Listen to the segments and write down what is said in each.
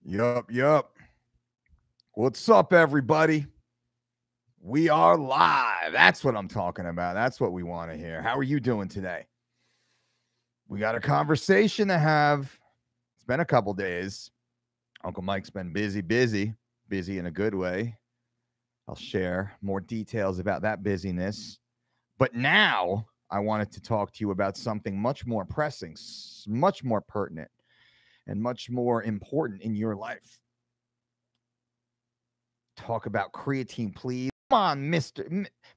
Yup. What's up, everybody? We are live. That's what I'm talking about. That's what we want to hear. How are you doing today? We got a conversation to have. It's been a couple days. Uncle Mike's been busy in a good way. I'll share more details about that busyness. But now I wanted to talk to you about something much more pressing, much more pertinent, and much more important in your life. Talk about creatine, please. Come on,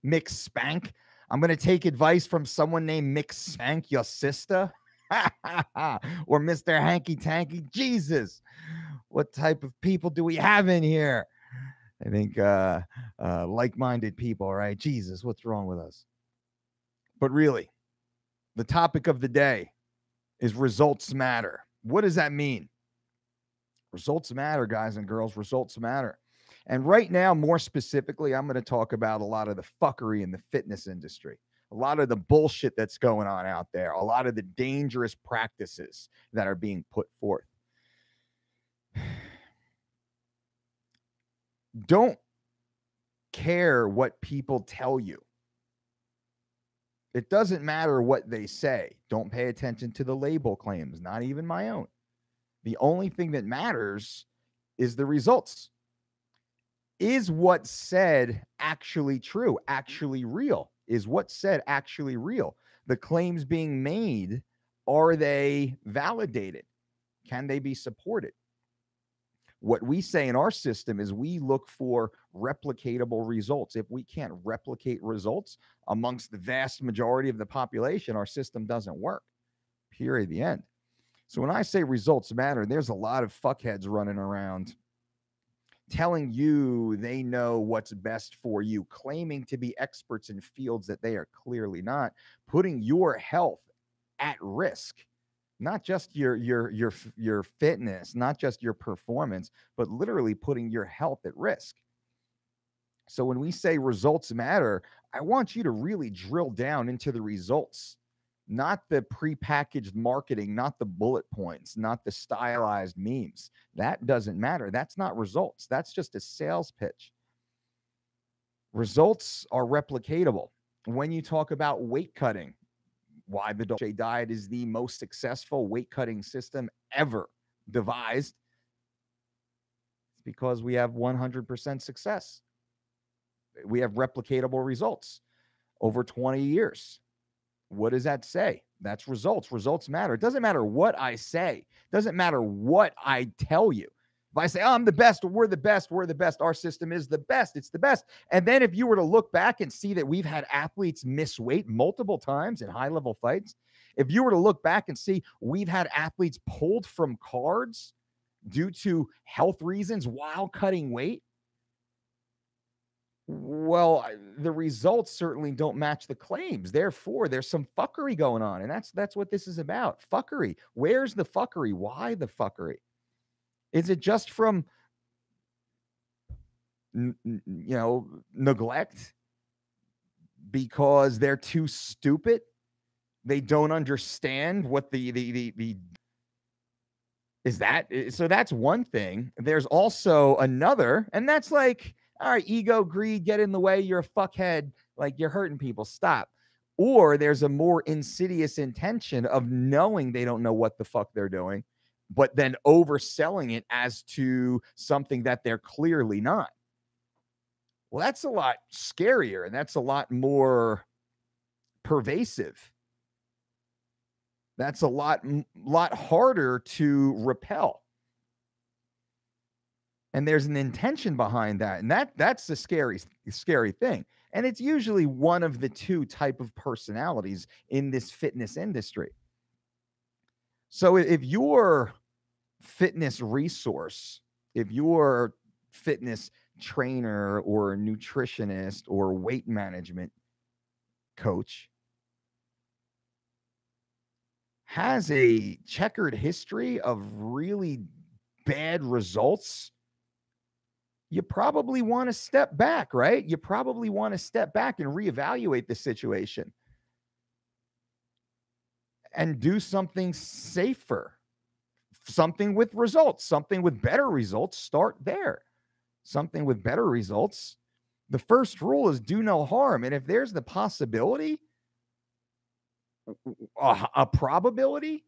Mick Spank. I'm going to take advice from someone named Mick Spank, your sister, or Mr. Hanky Tanky. Jesus, what type of people do we have in here? I think like-minded people, right? Jesus, what's wrong with us? But really, the topic of the day is results matter. What does that mean? Results matter, guys and girls. Results matter. And right now, more specifically, I'm going to talk about a lot of the fuckery in the fitness industry, a lot of the bullshit that's going on out there, a lot of the dangerous practices that are being put forth. Don't care what people tell you. It doesn't matter what they say. Don't pay attention to the label claims, not even my own. The only thing that matters is the results. Is what's said actually true, actually real? Is what's said actually real? The claims being made, are they validated? Can they be supported? What we say in our system is we look for replicatable results. If we can't replicate results amongst the vast majority of the population, our system doesn't work. Period. The end. So when I say results matter, there's a lot of fuckheads running around telling you they know what's best for you, claiming to be experts in fields that they are clearly not, putting your health at risk, not just your fitness, not just your performance, but literally putting your health at risk. So when we say results matter, I want you to really drill down into the results, not the prepackaged marketing, not the bullet points, not the stylized memes. That doesn't matter. That's not results. That's just a sales pitch. Results are replicatable. When you talk about weight cutting, why the Dolce Diet is the most successful weight cutting system ever devised, it's because we have 100% success. We have replicatable results over 20 years. What does that say? That's results. Results matter. It doesn't matter what I say. It doesn't matter what I tell you. If I say, oh, I'm the best, or we're the best, our system is the best, it's the best. And then if you were to look back and see that we've had athletes miss weight multiple times in high-level fights, if you were to look back and see we've had athletes pulled from cards due to health reasons while cutting weight, well, the results certainly don't match the claims. Therefore, there's some fuckery going on. And that's what this is about. Fuckery. Where's the fuckery? Why the fuckery? Is it just from neglect? Because they're too stupid? They don't understand what the is that? So that's one thing. There's also another, and that's like, all right, ego, greed, get in the way. You're a fuckhead. Like, you're hurting people. Stop. Or there's a more insidious intention of knowing they don't know what the fuck they're doing, but then overselling it as to something that they're clearly not. Well, that's a lot scarier, and that's a lot more pervasive. That's a lot harder to repel. And there's an intention behind that. And that's the scary thing. And it's usually one of the two type of personalities in this fitness industry. So if your fitness resource, if your fitness trainer or nutritionist or weight management coach has a checkered history of really bad results, you probably want to step back, right? You probably want to step back and reevaluate the situation and do something safer something with results, something with better results. Start there. Something with better results. The first rule is do no harm. And if there's the possibility, a probability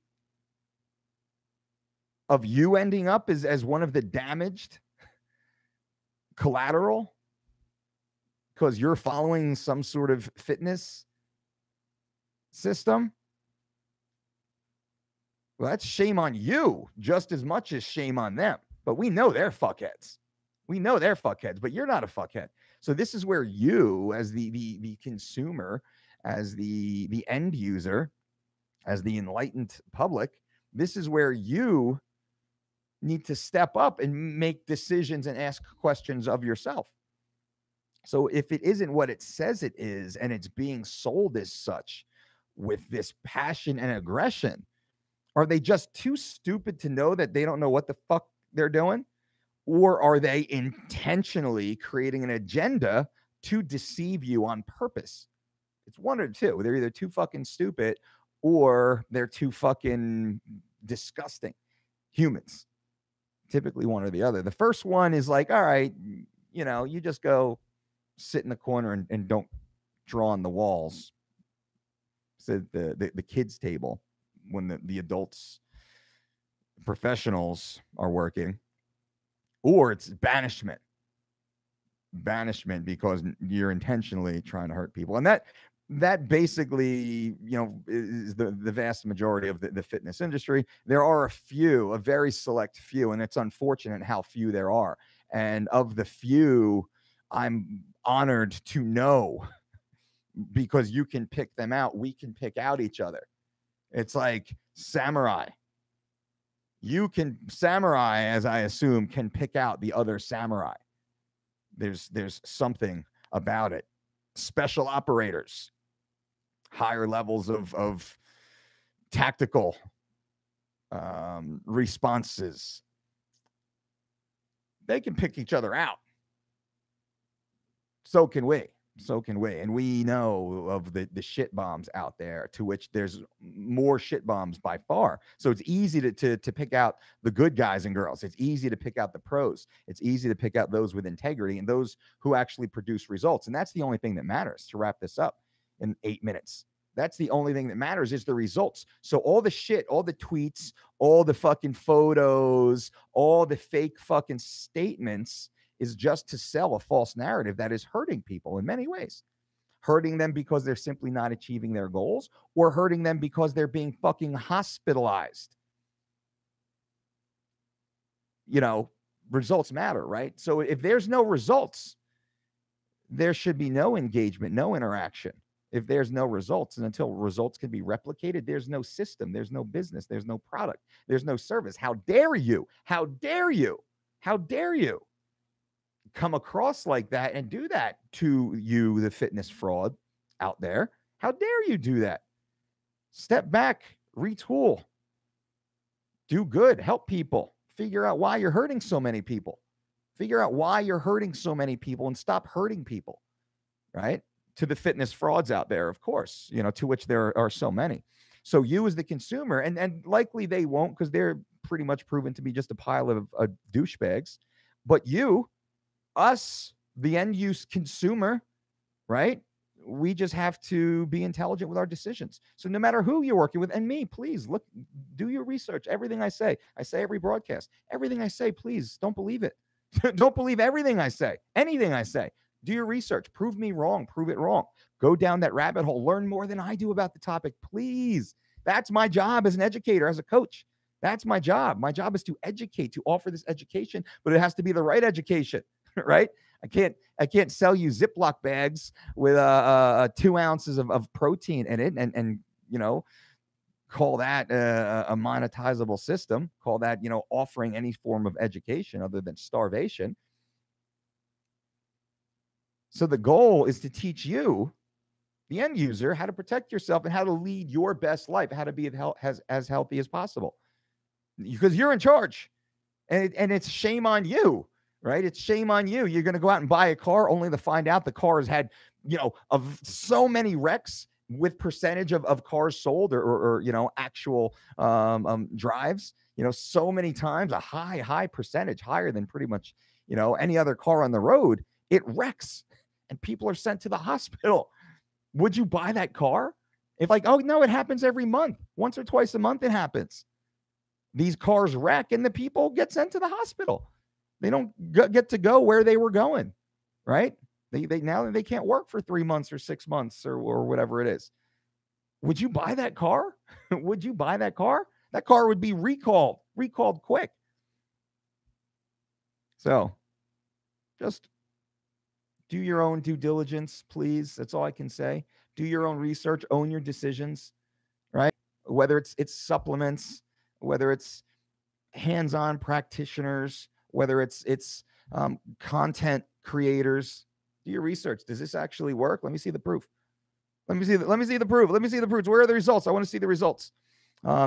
of you ending up as one of the damaged collateral because you're following some sort of fitness system, well, that's shame on you just as much as shame on them. But we know they're fuckheads. We know they're fuckheads, but you're not a fuckhead. So this is where you, as the consumer, as the end user, as the enlightened public, this is where you need to step up and make decisions and ask questions of yourself. So if it isn't what it says it is, and it's being sold as such with this passion and aggression, are they just too stupid to know that they don't know what the fuck they're doing? Or are they intentionally creating an agenda to deceive you on purpose? It's one or two. They're either too fucking stupid or they're too fucking disgusting humans. Typically one or the other. The first one is like, all right, you just go sit in the corner and don't draw on the walls. So the kids' table when the adults, professionals are working. Or it's banishment because you're intentionally trying to hurt people. And that basically, is the vast majority of the fitness industry. There are a very select few, and it's unfortunate how few there are. And of the few, I'm honored to know, because you can pick them out. We can pick out each other. It's like samurai. Samurai, as I assume, can pick out the other samurai. There's something about it. Special operators, higher levels of tactical responses. They can pick each other out. So can we. And we know of the shit bombs out there, to which there's more shit bombs by far. So it's easy to pick out the good guys and girls. It's easy to pick out the pros. It's easy to pick out those with integrity and those who actually produce results. And that's the only thing that matters, to wrap this up in 8 minutes. That's the only thing that matters, is the results. So all the shit, all the tweets, all the fucking photos, all the fake fucking statements is just to sell a false narrative that is hurting people in many ways. Hurting them because they're simply not achieving their goals, or hurting them because they're being fucking hospitalized. Results matter, right? So if there's no results, there should be no engagement, no interaction. If there's no results, and until results can be replicated, there's no system, there's no business, there's no product, there's no service. How dare you? How dare you? How dare you come across like that and do that to you, the fitness fraud out there? How dare you do that? Step back, retool, do good, help people, figure out why you're hurting so many people. Figure out why you're hurting so many people and stop hurting people, right? To the fitness frauds out there, of course, to which there are so many. So you as the consumer, and likely they won't, because they're pretty much proven to be just a pile of douchebags. But you, us, the end use consumer, right? We just have to be intelligent with our decisions. So no matter who you're working with, and me, please do your research. Everything I say every broadcast, everything I say, please don't believe it. Don't believe everything I say, anything I say. Do your research. Prove me wrong. Prove it wrong. Go down that rabbit hole. Learn more than I do about the topic, please. That's my job as an educator, as a coach. That's my job. My job is to educate, to offer this education, but it has to be the right education. Right? I can't sell you Ziploc bags with 2 ounces of protein in it and call that a monetizable system, call that, offering any form of education other than starvation. So the goal is to teach you, the end user, how to protect yourself and how to lead your best life, how to be as healthy as possible, because you're in charge, and it's shame on you. Right? It's shame on you. You're going to go out and buy a car only to find out the car has had, of so many wrecks with percentage of cars sold or actual drives, so many times, a high percentage, higher than pretty much, any other car on the road, it wrecks and people are sent to the hospital. Would you buy that car? If like, oh no, it happens every month, once or twice a month, it happens. These cars wreck and the people get sent to the hospital. They don't get to go where they were going, right? They now they can't work for 3 months or 6 months or whatever it is. Would you buy that car? Would you buy that car? That car would be recalled quick. So just do your own due diligence, please. That's all I can say. Do your own research, own your decisions, right? Whether it's supplements, whether it's hands-on practitioners, whether it's content creators, do your research. Does this actually work? Let me see the proof. Let me see the proof. Let me see the proofs. Where are the results? I want to see the results.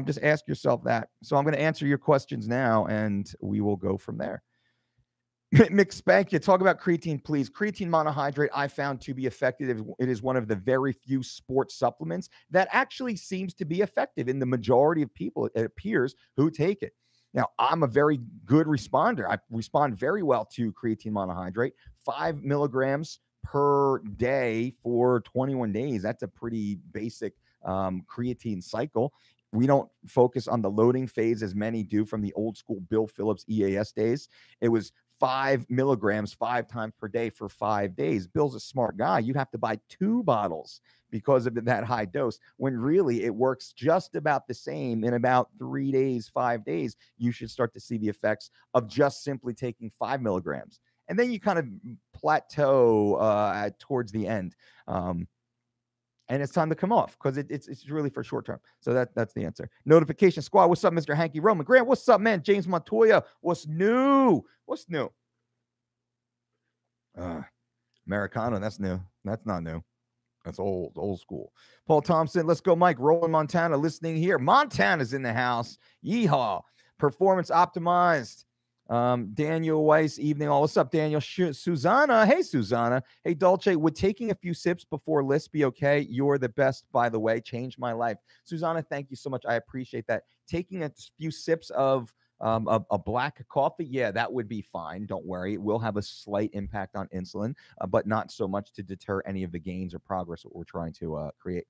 Just ask yourself that. So I'm going to answer your questions now, and we will go from there. McSpank, you talk about creatine, please. Creatine monohydrate I found to be effective. It is one of the very few sports supplements that actually seems to be effective in the majority of people, it appears, who take it. Now, I'm a very good responder. I respond very well to creatine monohydrate, 5 milligrams per day for 21 days. That's a pretty basic creatine cycle. We don't focus on the loading phase as many do from the old school Bill Phillips EAS days. It was 5 milligrams 5 times per day for 5 days. Bill's a smart guy. You'd have to buy 2 bottles because of that high dose, when really it works just about the same. In about 3 days, 5 days, you should start to see the effects of just simply taking 5 milligrams. And then you kind of plateau towards the end. And it's time to come off because it's really for short term. So that's the answer. Notification Squad. What's up, Mr. Hanky Roman Grant? What's up, man? James Montoya. What's new? What's new? Americano. That's new. That's not new. That's old school. Paul Thompson. Let's go, Mike. Roland Montana listening here. Montana's in the house. Yeehaw. Performance optimized. Daniel Weiss, evening all. What's up, Daniel? Susanna. Hey, Susanna. Hey, Dolce. Would taking a few sips before lists be okay? You're the best, by the way. Changed my life. Susanna, thank you so much. I appreciate that. Taking a few sips of a black coffee, yeah, that would be fine. Don't worry. It will have a slight impact on insulin, but not so much to deter any of the gains or progress that we're trying to create.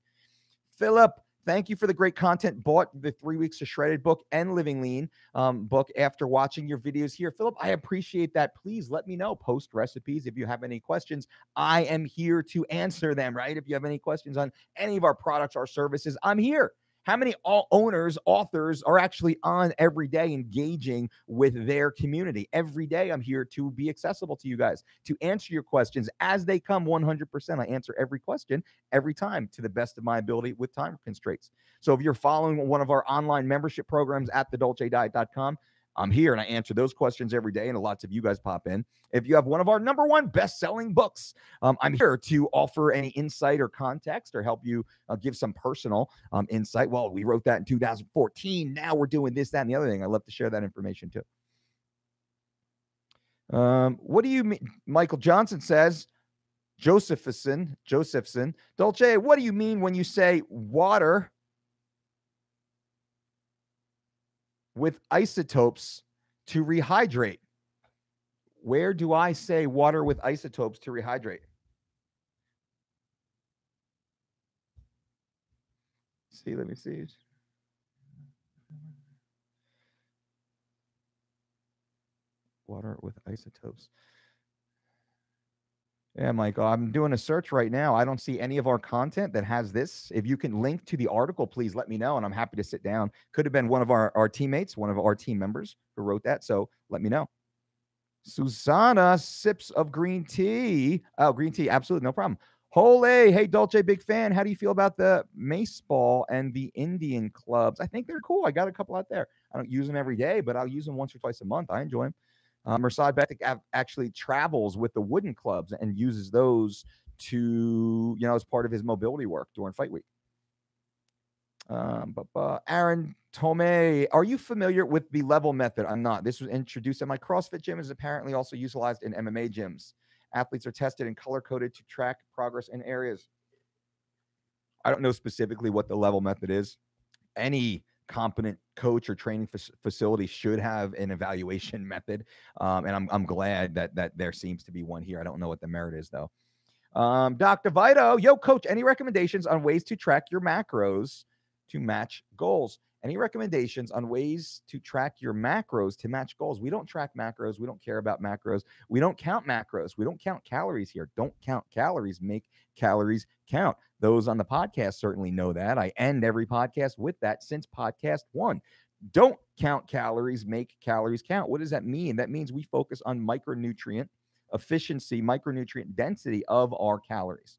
Philip, thank you for the great content. Bought the 3 Weeks of Shredded book and Living Lean book after watching your videos here. Philip, I appreciate that. Please let me know. Post recipes. If you have any questions, I am here to answer them, right? If you have any questions on any of our products or services, I'm here. How many owners, authors are actually on every day engaging with their community? Every day I'm here to be accessible to you guys, to answer your questions as they come 100%. I answer every question every time to the best of my ability with time constraints. So if you're following one of our online membership programs at thedolcediet.com, I'm here and I answer those questions every day, and lots of you guys pop in. If you have one of our #1 best-selling books, I'm here to offer any insight or context or help you give some personal insight. Well, we wrote that in 2014. Now we're doing this, that, and the other thing. I love to share that information too. What do you mean? Michael Johnson says, Josephson, Dolce, what do you mean when you say water with isotopes to rehydrate? Where do I say water with isotopes to rehydrate? See, let me see. Water with isotopes. Yeah, Michael, I'm doing a search right now. I don't see any of our content that has this. If you can link to the article, please let me know, and I'm happy to sit down. Could have been one of our teammates, one of our team members who wrote that, so let me know. Susanna, sips of green tea. Oh, green tea, absolutely, no problem. Hole, hey, Dolce, big fan. How do you feel about the mace ball and the Indian clubs? I think they're cool. I got a couple out there. I don't use them every day, but I'll use them once or twice a month. I enjoy them. Mirsad Bektik actually travels with the wooden clubs and uses those to, as part of his mobility work during fight week. Aaron Tomei, are you familiar with the level method? I'm not. This was introduced at my CrossFit gym, is apparently also utilized in MMA gyms. Athletes are tested and color coded to track progress in areas. I don't know specifically what the level method is. Any competent coach or training facility should have an evaluation method, and I'm glad that there seems to be one here. I don't know what the merit is though. Dr. Vito, yo, coach, any recommendations on ways to track your macros to match goals? Any recommendations on ways to track your macros to match goals? We don't track macros. We don't care about macros. We don't count macros. We don't count calories here. Don't count calories. Make calories count. Those on the podcast certainly know that. I end every podcast with that since podcast one. Don't count calories. Make calories count. What does that mean? That means we focus on micronutrient efficiency, micronutrient density of our calories.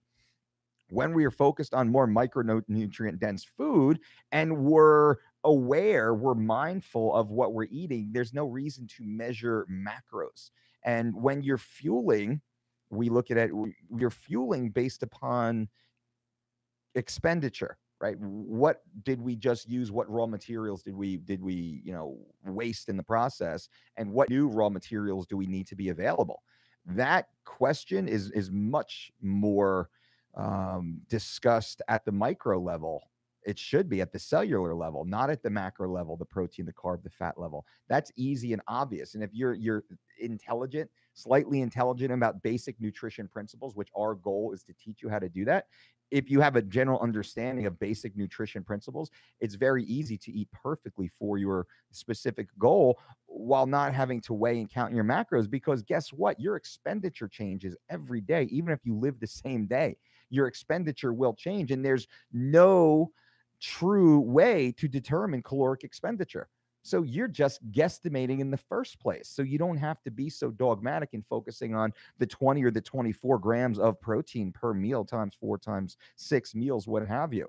When we are focused on more micronutrient dense food and we're aware, we're mindful of what we're eating, there's no reason to measure macros. And when you're fueling, we look at it, you're fueling based upon expenditure, right? What did we just use? What raw materials did we waste in the process? And what new raw materials do we need to be available? That question is much more discussed at the micro level. It should be at the cellular level, not at the macro level, the protein, the carb, the fat level. That's easy and obvious. And if you're intelligent, slightly intelligent about basic nutrition principles, which our goal is to teach you how to do that, if you have a general understanding of basic nutrition principles, it's very easy to eat perfectly for your specific goal while not having to weigh and count your macros. Because guess what? Your expenditure changes every day. Even if you live the same day, your expenditure will change. And there's no true way to determine caloric expenditure. So you're just guesstimating in the first place. So you don't have to be so dogmatic in focusing on the 20 or the 24 grams of protein per meal times 4 times 6 meals, what have you.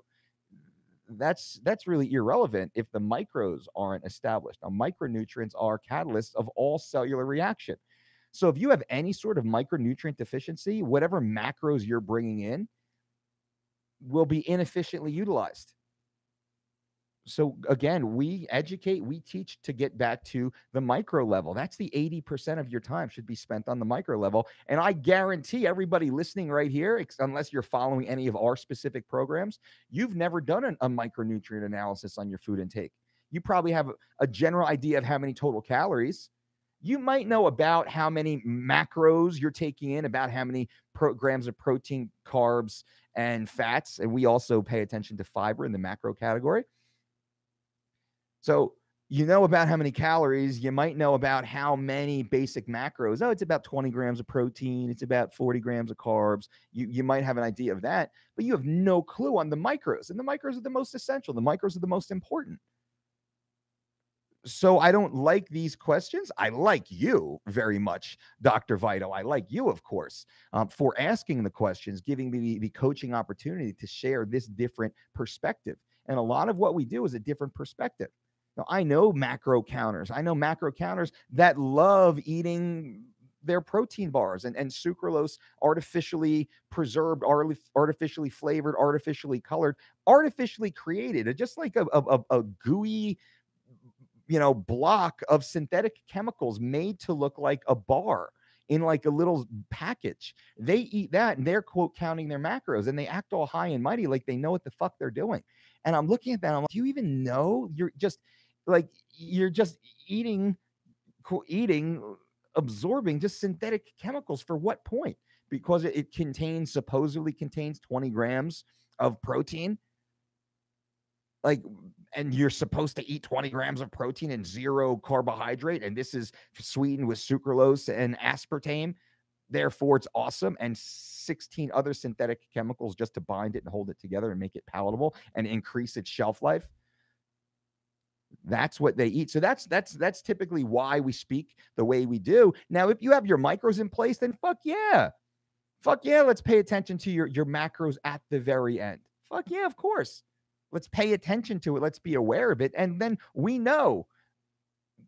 That's really irrelevant if the micros aren't established. Now, micronutrients are catalysts of all cellular reaction. So if you have any sort of micronutrient deficiency, whatever macros you're bringing in will be inefficiently utilized. So again, we educate, we teach to get back to the micro level. That's the 80% of your time should be spent on the micro level. And I guarantee everybody listening right here, unless you're following any of our specific programs, you've never done a micronutrient analysis on your food intake. You probably have a general idea of how many total calories. You might know about how many macros you're taking in, about how many grams of protein, carbs, and fats. And we also pay attention to fiber in the macro category. So you know about how many calories, you might know about how many basic macros. Oh, it's about 20 grams of protein. It's about 40 grams of carbs. You might have an idea of that, but you have no clue on the micros. And the micros are the most essential. The micros are the most important. So I don't like these questions. I like you very much, Dr. Vito. I like you, of course, for asking the questions, giving me the coaching opportunity to share this different perspective. And a lot of what we do is a different perspective. Now, I know macro counters. I know macro counters that love eating their protein bars and sucralose, artificially preserved, artificially flavored, artificially colored, artificially created, just like a gooey, block of synthetic chemicals made to look like a bar in like a little package. They eat that and they're quote counting their macros and they act all high and mighty like they know what the fuck they're doing. And I'm looking at that, I'm like, do you even know? You're just eating, absorbing just synthetic chemicals for what point? Because it supposedly contains 20 grams of protein. And you're supposed to eat 20 grams of protein and 0 carbohydrate, and this is sweetened with sucralose and aspartame. Therefore, it's awesome. And 16 other synthetic chemicals just to bind it and hold it together and make it palatable and increase its shelf life. That's what they eat. So that's typically why we speak the way we do. Now, if you have your micros in place, then fuck yeah. Let's pay attention to your macros at the very end. Fuck yeah, of course. Let's pay attention to it. Let's be aware of it. And then we know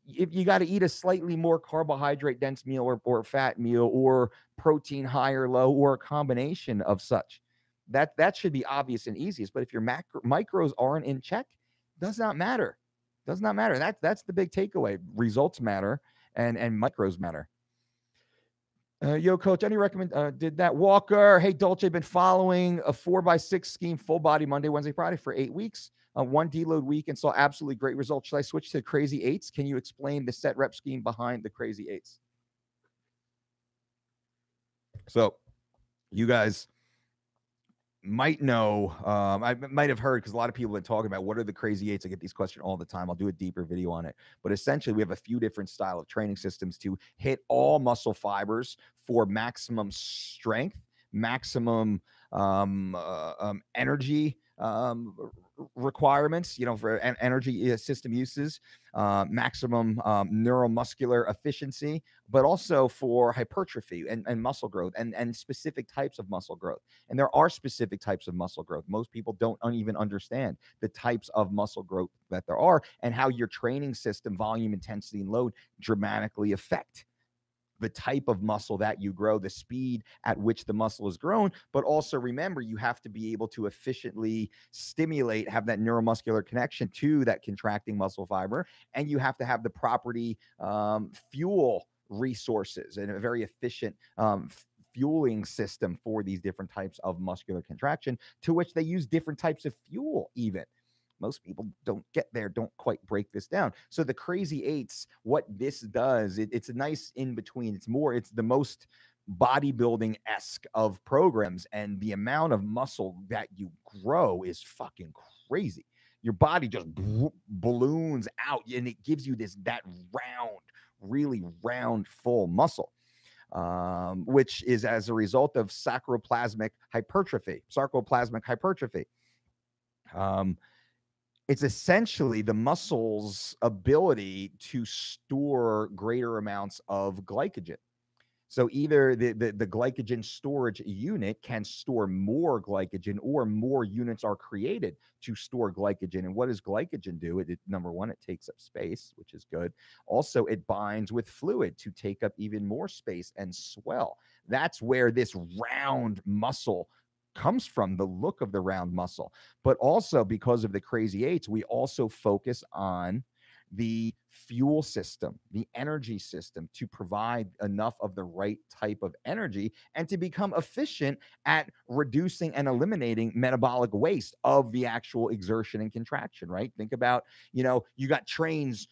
if you got to eat a slightly more carbohydrate dense meal or fat meal or protein high or low or a combination of such. That should be obvious and easiest. But if your micros aren't in check, does not matter. Does not matter. That's the big takeaway. Results matter and micros matter. Yo, coach, any recommend? Did that Walker? Hey, Dolce, been following a 4x6 scheme, full body Monday, Wednesday, Friday for 8 weeks. One deload week and saw absolutely great results. Should I switch to crazy eights? Can you explain the set rep scheme behind the crazy eights? So, you guys might know, I might have heard because a lot of people have been talking about what are the crazy eights. I get these questions all the time. I'll do a deeper video on it. But essentially, we have a few different style of training systems to hit all muscle fibers for maximum strength, maximum energy requirements, for energy system uses, maximum neuromuscular efficiency, but also for hypertrophy and muscle growth and specific types of muscle growth. And there are specific types of muscle growth. Most people don't even understand the types of muscle growth that there are and how your training system, volume, intensity, and load dramatically affect the type of muscle that you grow, the speed at which the muscle is grown. But also remember, you have to be able to efficiently stimulate, have that neuromuscular connection to that contracting muscle fiber. And you have to have the property fuel resources and a very efficient fueling system for these different types of muscular contraction, to which they use different types of fuel even. Most people don't get there, don't quite break this down. So the crazy eights, what this does, it's a nice in between. It's the most bodybuilding-esque of programs, and the amount of muscle that you grow is fucking crazy. Your body just balloons out, and it gives you that round, really round, full muscle. Which is as a result of sarcoplasmic hypertrophy. It's essentially the muscle's ability to store greater amounts of glycogen. So either the glycogen storage unit can store more glycogen, or more units are created to store glycogen. And what does glycogen do? Number one, it takes up space, which is good. Also, it binds with fluid to take up even more space and swell. That's where this round muscle comes from, the look of the round muscle. But also, because of the crazy eights, we also focus on the fuel system, the energy system, to provide enough of the right type of energy and to become efficient at reducing and eliminating metabolic waste of the actual exertion and contraction, right? Think about, you got trains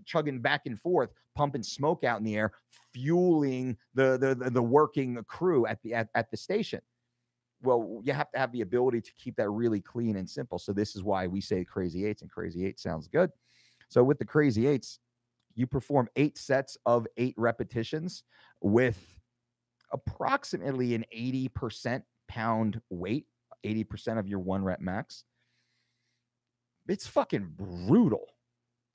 chugging back and forth, pumping smoke out in the air, fueling the working crew at the station. Well, you have to have the ability to keep that really clean and simple. So this is why we say crazy eights, and crazy eight sounds good. So with the crazy eights, you perform 8 sets of 8 repetitions with approximately an 80% pound weight, 80% of your 1 rep max. It's fucking brutal.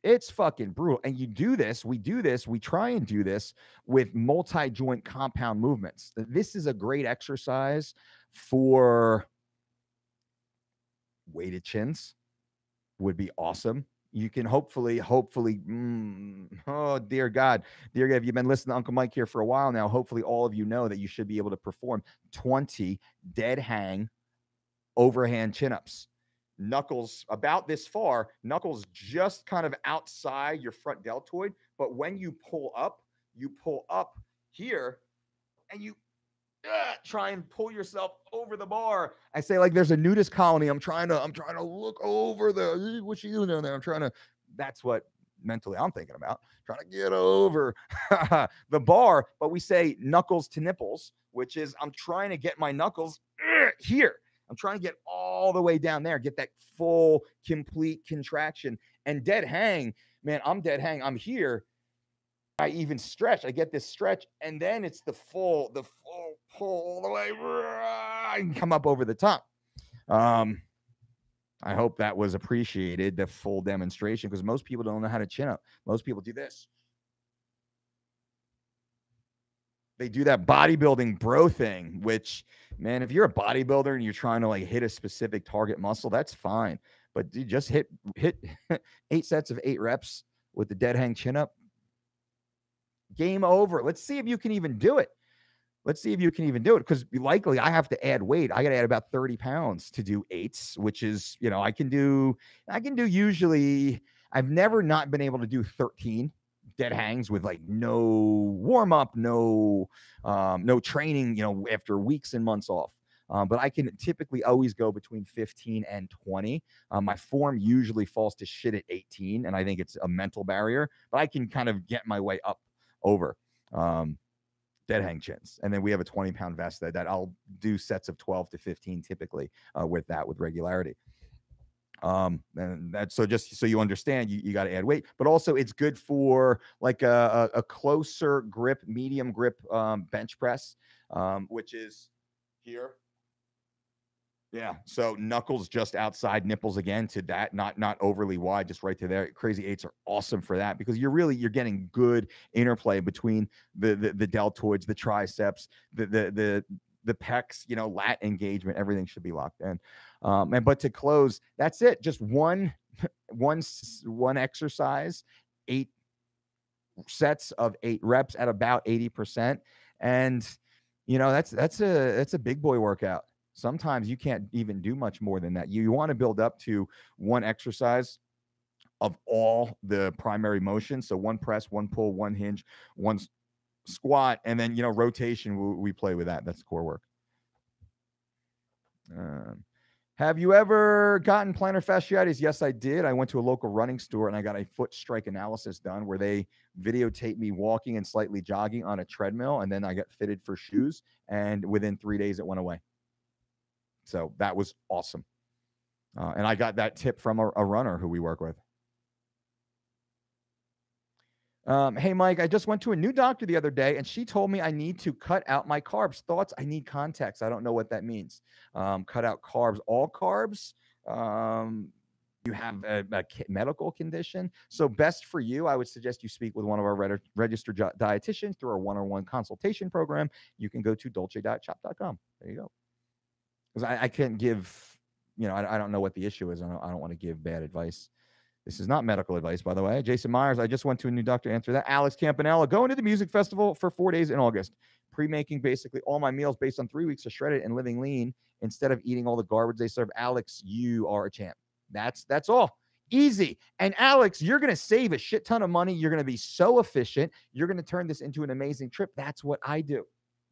It's fucking brutal. And we try and do this with multi-joint compound movements. This is a great exercise for weighted chins. Would be awesome. You can hopefully, oh, dear God, if you've been listening to Uncle Mike here for a while now, hopefully all of you know that you should be able to perform 20 dead hang overhand chin-ups. Knuckles about this far, knuckles just kind of outside your front deltoid. But when you pull up here, and you try and pull yourself over the bar. I say, like, there's a nudist colony. I'm trying to look over what you doing down there? That's what mentally I'm thinking about, trying to get over the bar. But we say knuckles to nipples, which is I'm trying to get my knuckles here. I'm trying to get all the way down there, get that full, complete contraction. And dead hang, man, I'm dead hang. I'm here. I even stretch. I get this stretch, and then it's the full pull all the way. I can come up over the top. I hope that was appreciated, the full demonstration, because most people don't know how to chin up. Most people do this. They do that bodybuilding bro thing, which, man, if you're a bodybuilder and you're trying to hit a specific target muscle, that's fine. But dude, just hit 8 sets of 8 reps with the dead hang chin up. Game over. Let's see if you can even do it. Because likely I have to add weight. I got to add about 30 pounds to do 8s, which is, I can do usually. I've never not been able to do 13 dead hangs with like no warm up, no training, after weeks and months off. But I can typically always go between 15 and 20. My form usually falls to shit at 18, and I think it's a mental barrier, but I can kind of get my way up over dead hang chins. And then we have a 20-pound vest that I'll do sets of 12 to 15 typically with regularity. And that's so just so you understand, you got to add weight, but also it's good for like a closer grip, medium grip bench press, which is here. Yeah, so knuckles just outside, nipples again to that, not overly wide, just right to there. Crazy eights are awesome for that because you're getting good interplay between the deltoids, the triceps, the pecs, lat engagement. Everything should be locked in. But to close, that's it. Just one exercise, 8 sets of 8 reps at about 80%, and that's a big boy workout. Sometimes you can't even do much more than that. You want to build up to one exercise of all the primary motions. So one press, one pull, one hinge, one squat, and then rotation. We play with that. That's core work. Have you ever gotten plantar fasciitis? Yes, I did. I went to a local running store and I got a foot strike analysis done where they videotaped me walking and slightly jogging on a treadmill, and then I got fitted for shoes, and within 3 days it went away. So that was awesome. And I got that tip from a runner who we work with. Hey, Mike, I just went to a new doctor the other day, and she told me I need to cut out my carbs. Thoughts? I need context. I don't know what that means. Cut out carbs, all carbs. You have a medical condition. So best for you, I would suggest you speak with one of our registered dietitians through our one-on-one consultation program. You can go to dolcedietshop.com. There you go. Because I can't give, I don't know what the issue is. I don't want to give bad advice. This is not medical advice, by the way. Jason Myers, I just went to a new doctor to answer that. Alex Campanella, going to the music festival for 4 days in August. Pre-making basically all my meals based on 3 weeks of shredded and living lean instead of eating all the garbage they serve. Alex, you are a champ. That's all. Easy. And Alex, you're going to save a shit ton of money. You're going to be so efficient. You're going to turn this into an amazing trip. That's what I do.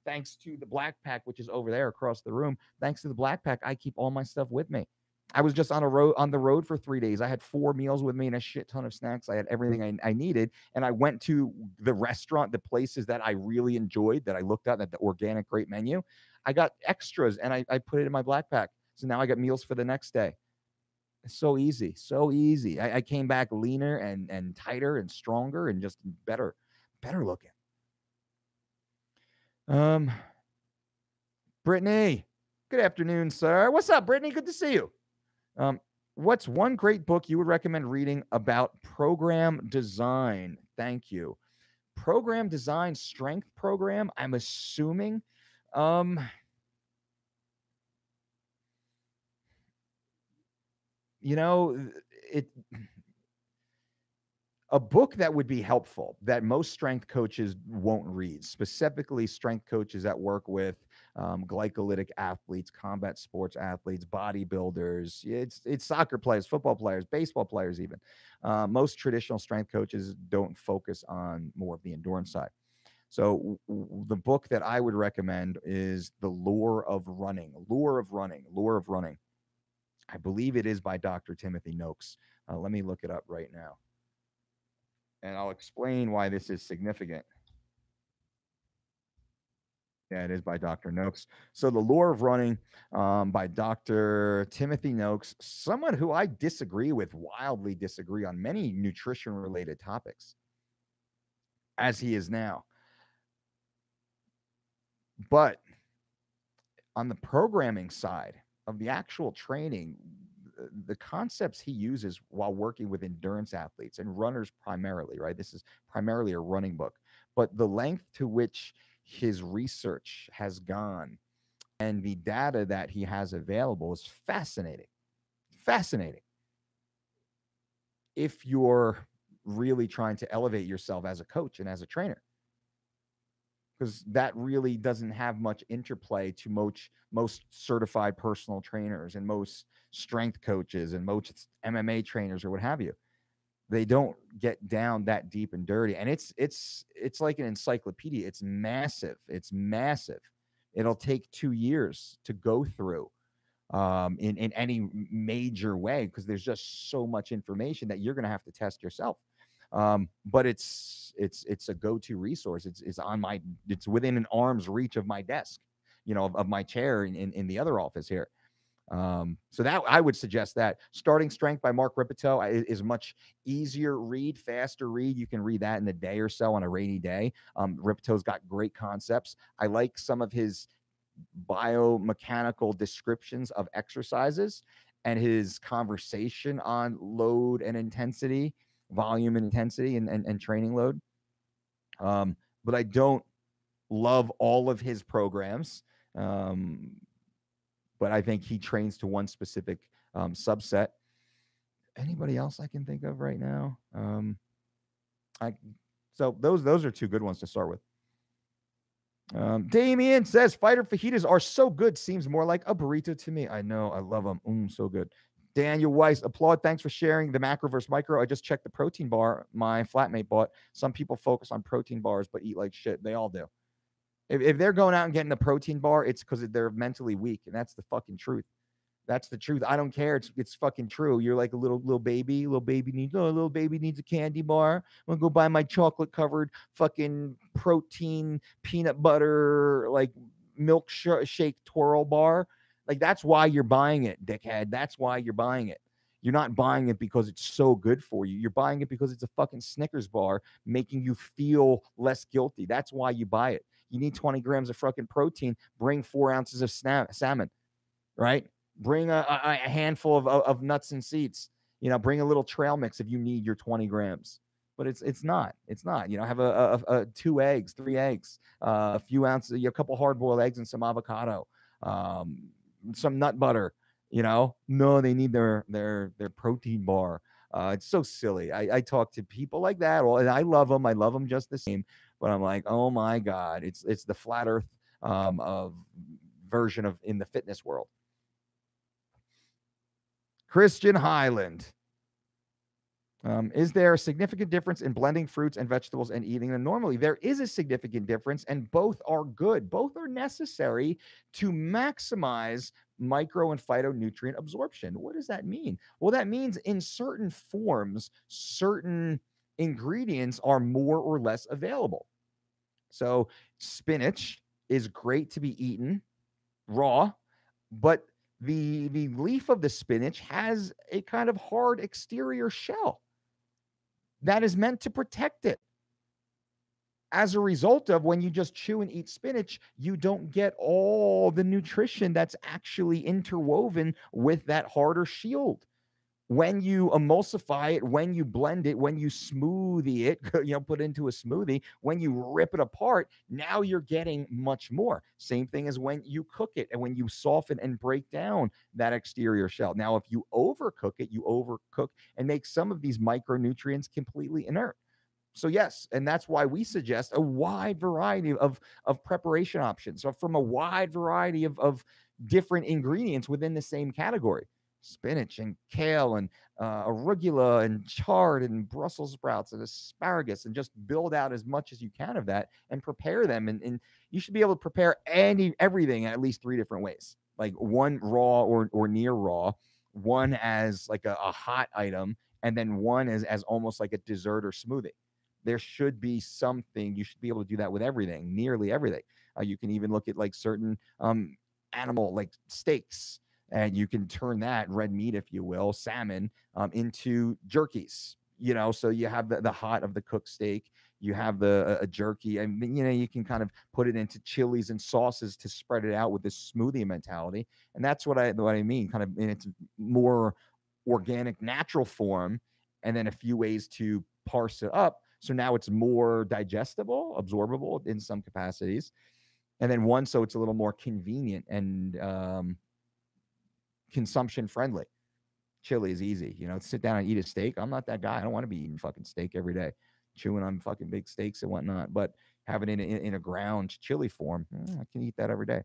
Thanks to the Black Pack, which is over there across the room. Thanks to the Black Pack, I keep all my stuff with me. I was just on the road for 3 days. I had 4 meals with me and a shit ton of snacks. I had everything I needed. And I went to the restaurant, the places that I really enjoyed, that I looked at the organic great menu. I got extras and I put it in my Black Pack. So now I got meals for the next day. It's so easy. So easy. I came back leaner and tighter and stronger and just better looking. Brittany, good afternoon, sir. What's up, Brittany? Good to see you. What's one great book you would recommend reading about program design? Thank you. Program design, strength program, I'm assuming. A book that would be helpful that most strength coaches won't read, specifically strength coaches that work with glycolytic athletes, combat sports athletes, bodybuilders. It's soccer players, football players, baseball players even. Most traditional strength coaches don't focus on more of the endurance side. So the book that I would recommend is The Lure of Running. I believe it is by Dr. Timothy Noakes. Let me look it up right now. And I'll explain why this is significant. Yeah, it is by Dr. Noakes. So The Lure of Running by Dr. Timothy Noakes, someone who I wildly disagree on many nutrition-related topics, as he is now. But on the programming side of the actual training, the concepts he uses while working with endurance athletes and runners primarily, right? This is primarily a running book, but the length to which his research has gone and the data that he has available is fascinating. If you're really trying to elevate yourself as a coach and as a trainer, because that really doesn't have much interplay to most certified personal trainers and most strength coaches and most MMA trainers or what have you. They don't get down that deep and dirty. And it's like an encyclopedia. It's massive. It's massive. It'll take 2 years to go through in any major way, because there's just so much information that you're going to have to test yourself. But it's a go-to resource. It's on my, it's within an arm's reach of my desk, of my chair in the other office here. So that I would suggest that Starting Strength by Mark Ripito is much easier read, faster read. You can read that in a day or so on a rainy day. Ripito's got great concepts. I like some of his biomechanical descriptions of exercises and his conversation on load and intensity, volume and intensity, and training load. But I don't love all of his programs. But I think he trains to one specific subset. Anybody else I can think of right now? So those are two good ones to start with. Damien says fighter fajitas are so good. Seems more like a burrito to me. I know. I love them. So good. Daniel Weiss, applaud. Thanks for sharing the macro versus micro. I just checked the protein bar my flatmate bought. Some people focus on protein bars but eat like shit. They all do. If they're going out and getting a protein bar, it's because they're mentally weak, and that's the fucking truth. That's the truth. I don't care. It's fucking true. You're like a little baby. Little baby needs a candy bar. I'm gonna go buy my chocolate covered fucking protein peanut butter like milkshake twirl bar. Like that's why you're buying it, dickhead. That's why you're buying it. You're not buying it because it's so good for you. You're buying it because it's a fucking Snickers bar making you feel less guilty. That's why you buy it. You need 20 grams of fucking protein. Bring 4 ounces of salmon, right? Bring a handful of nuts and seeds. Bring a little trail mix if you need your 20 grams. But it's not. Have a 2 eggs, 3 eggs, a few ounces, a couple hard boiled eggs and some avocado, some nut butter. No, they need their protein bar. It's so silly. I talk to people like that, and I love them. I love them just the same. But I'm like, oh my God, it's the flat Earth of version of in the fitness world. Christian Highland. Is there a significant difference in blending fruits and vegetables and eating them normally? There is a significant difference, and both are good. Both are necessary to maximize micro and phytonutrient absorption. What does that mean? Well, that means in certain forms, certain ingredients are more or less available. So spinach is great to be eaten raw, but the leaf of the spinach has a kind of hard exterior shell that is meant to protect it. As a result of when you just chew and eat spinach, you don't get all the nutrition that's actually interwoven with that harder shield. When you emulsify it, when you blend it, when you smoothie it, put it into a smoothie, when you rip it apart, now you're getting much more. Same thing as when you cook it and when you soften and break down that exterior shell. Now, if you overcook it, you overcook and make some of these micronutrients completely inert. So yes, and that's why we suggest a wide variety of preparation options. So from a wide variety of different ingredients within the same category. Spinach and kale and arugula and chard and Brussels sprouts and asparagus, and just build out as much as you can of that and prepare them. And you should be able to prepare everything at least 3 different ways, like one raw or near raw, one as like a hot item, and then one as almost like a dessert or smoothie. There should be something. You should be able to do that with everything, nearly everything. You can even look at like certain animal like steaks, and you can turn that red meat, if you will, salmon, into jerkies. So you have the hot of the cooked steak, you have the a jerky, and you can kind of put it into chilies and sauces to spread it out with this smoothie mentality. And that's what I mean, kind of in its more organic, natural form, and then a few ways to parse it up. So now it's more digestible, absorbable in some capacities. And then one, so it's a little more convenient and consumption friendly. Chili is easy, sit down and eat a steak. I'm not that guy. I don't want to be eating fucking steak every day, chewing on fucking big steaks and whatnot. But having it in a ground chili form, I can eat that every day.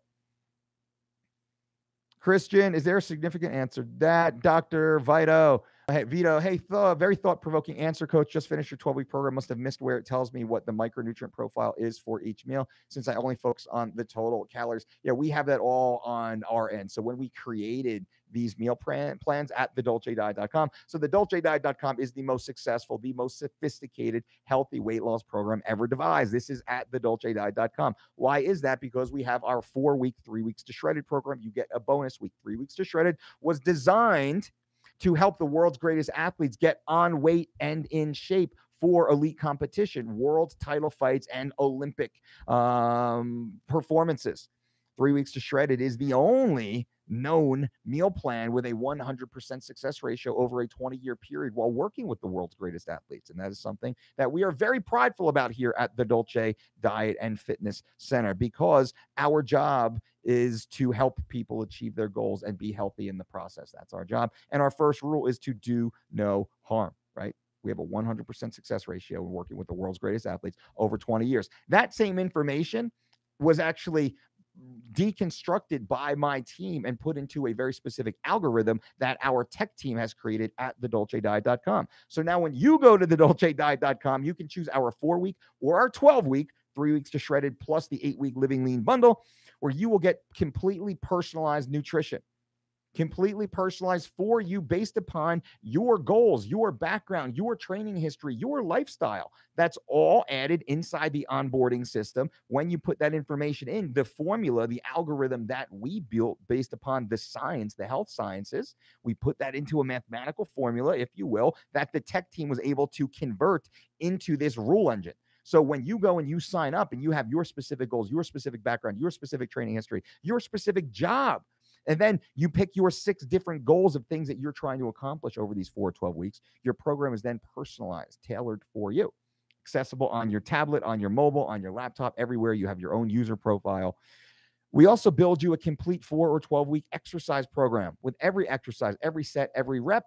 Christian, is there a significant answer? That Dr. Vito, Hey, Vito. Hey, very thought-provoking answer, Coach. Just finished your 12-week program. Must have missed where it tells me what the micronutrient profile is for each meal, since I only focus on the total calories. Yeah, we have that all on our end. So when we created these meal plans at thedolcediet.com, so the dolcediet.com is the most successful, the most sophisticated healthy weight loss program ever devised. This is at thedolcediet.com. Why is that? Because we have our 4-week, 3 weeks to shredded program. You get a bonus week. 3 weeks to shredded was designed to help the world's greatest athletes get on weight and in shape for elite competition, world title fights, and Olympic performances. 3 weeks to shredded is the only known meal plan with a 100% success ratio over a 20-year period while working with the world's greatest athletes. And that is something that we are very prideful about here at the Dolce Diet and Fitness Center, because our job is to help people achieve their goals and be healthy in the process. That's our job. And our first rule is to do no harm, right? We have a 100% success ratio in working with the world's greatest athletes over 20 years. That same information was actually deconstructed by my team and put into a very specific algorithm that our tech team has created at thedolcediet.com. So now when you go to thedolcediet.com, you can choose our 4-week or our 12-week, 3 weeks to shredded plus the 8-week living lean bundle, where you will get completely personalized nutrition, completely personalized for you based upon your goals, your background, your training history, your lifestyle. That's all added inside the onboarding system. When you put that information in, the formula, the algorithm that we built based upon the science, the health sciences, we put that into a mathematical formula, if you will, that the tech team was able to convert into this rule engine. So when you go and you sign up and you have your specific goals, your specific background, your specific training history, your specific job, and then you pick your 6 different goals of things that you're trying to accomplish over these 4 12 weeks. Your program is then personalized, tailored for you, accessible on your tablet, on your mobile, on your laptop, everywhere. You have your own user profile. We also build you a complete 4 or 12-week exercise program with every exercise, every set, every rep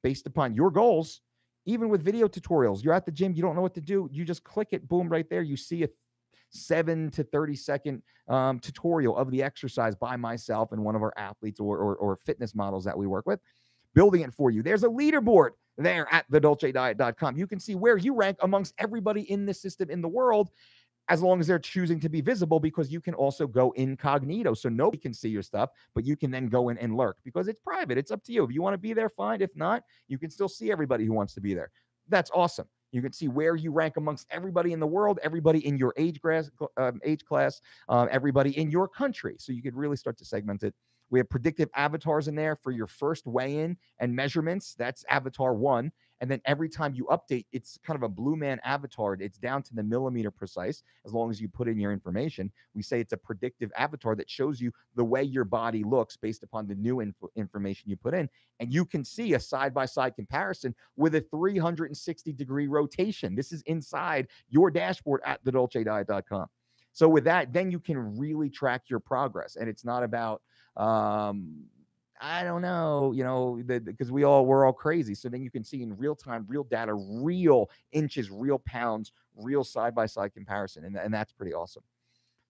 based upon your goals, even with video tutorials. You're at the gym, you don't know what to do. You just click it, boom, right there. You see a 7 to 30-second tutorial of the exercise by myself and one of our athletes or fitness models that we work with, building it for you. There's a leaderboard there at thedolcediet.com. You can see where you rank amongst everybody in the system in the world, as long as they're choosing to be visible, because you can also go incognito. So nobody can see your stuff, but you can then go in and lurk because it's private. It's up to you. If you want to be there, fine. If not, you can still see everybody who wants to be there. That's awesome. You can see where you rank amongst everybody in the world, everybody in your age class, everybody in your country. So you could really start to segment it. We have predictive avatars in there for your first weigh-in and measurements. That's avatar 1. And then every time you update, it's kind of a blue man avatar. It's down to the millimeter precise as long as you put in your information. We say it's a predictive avatar that shows you the way your body looks based upon the new information you put in. And you can see a side-by-side comparison with a 360-degree rotation. This is inside your dashboard at thedolcediet.com. So with that, then you can really track your progress. And it's not about I don't know, because we're all crazy. So then you can see in real time, real data, real inches, real pounds, real side-by-side comparison. And that's pretty awesome.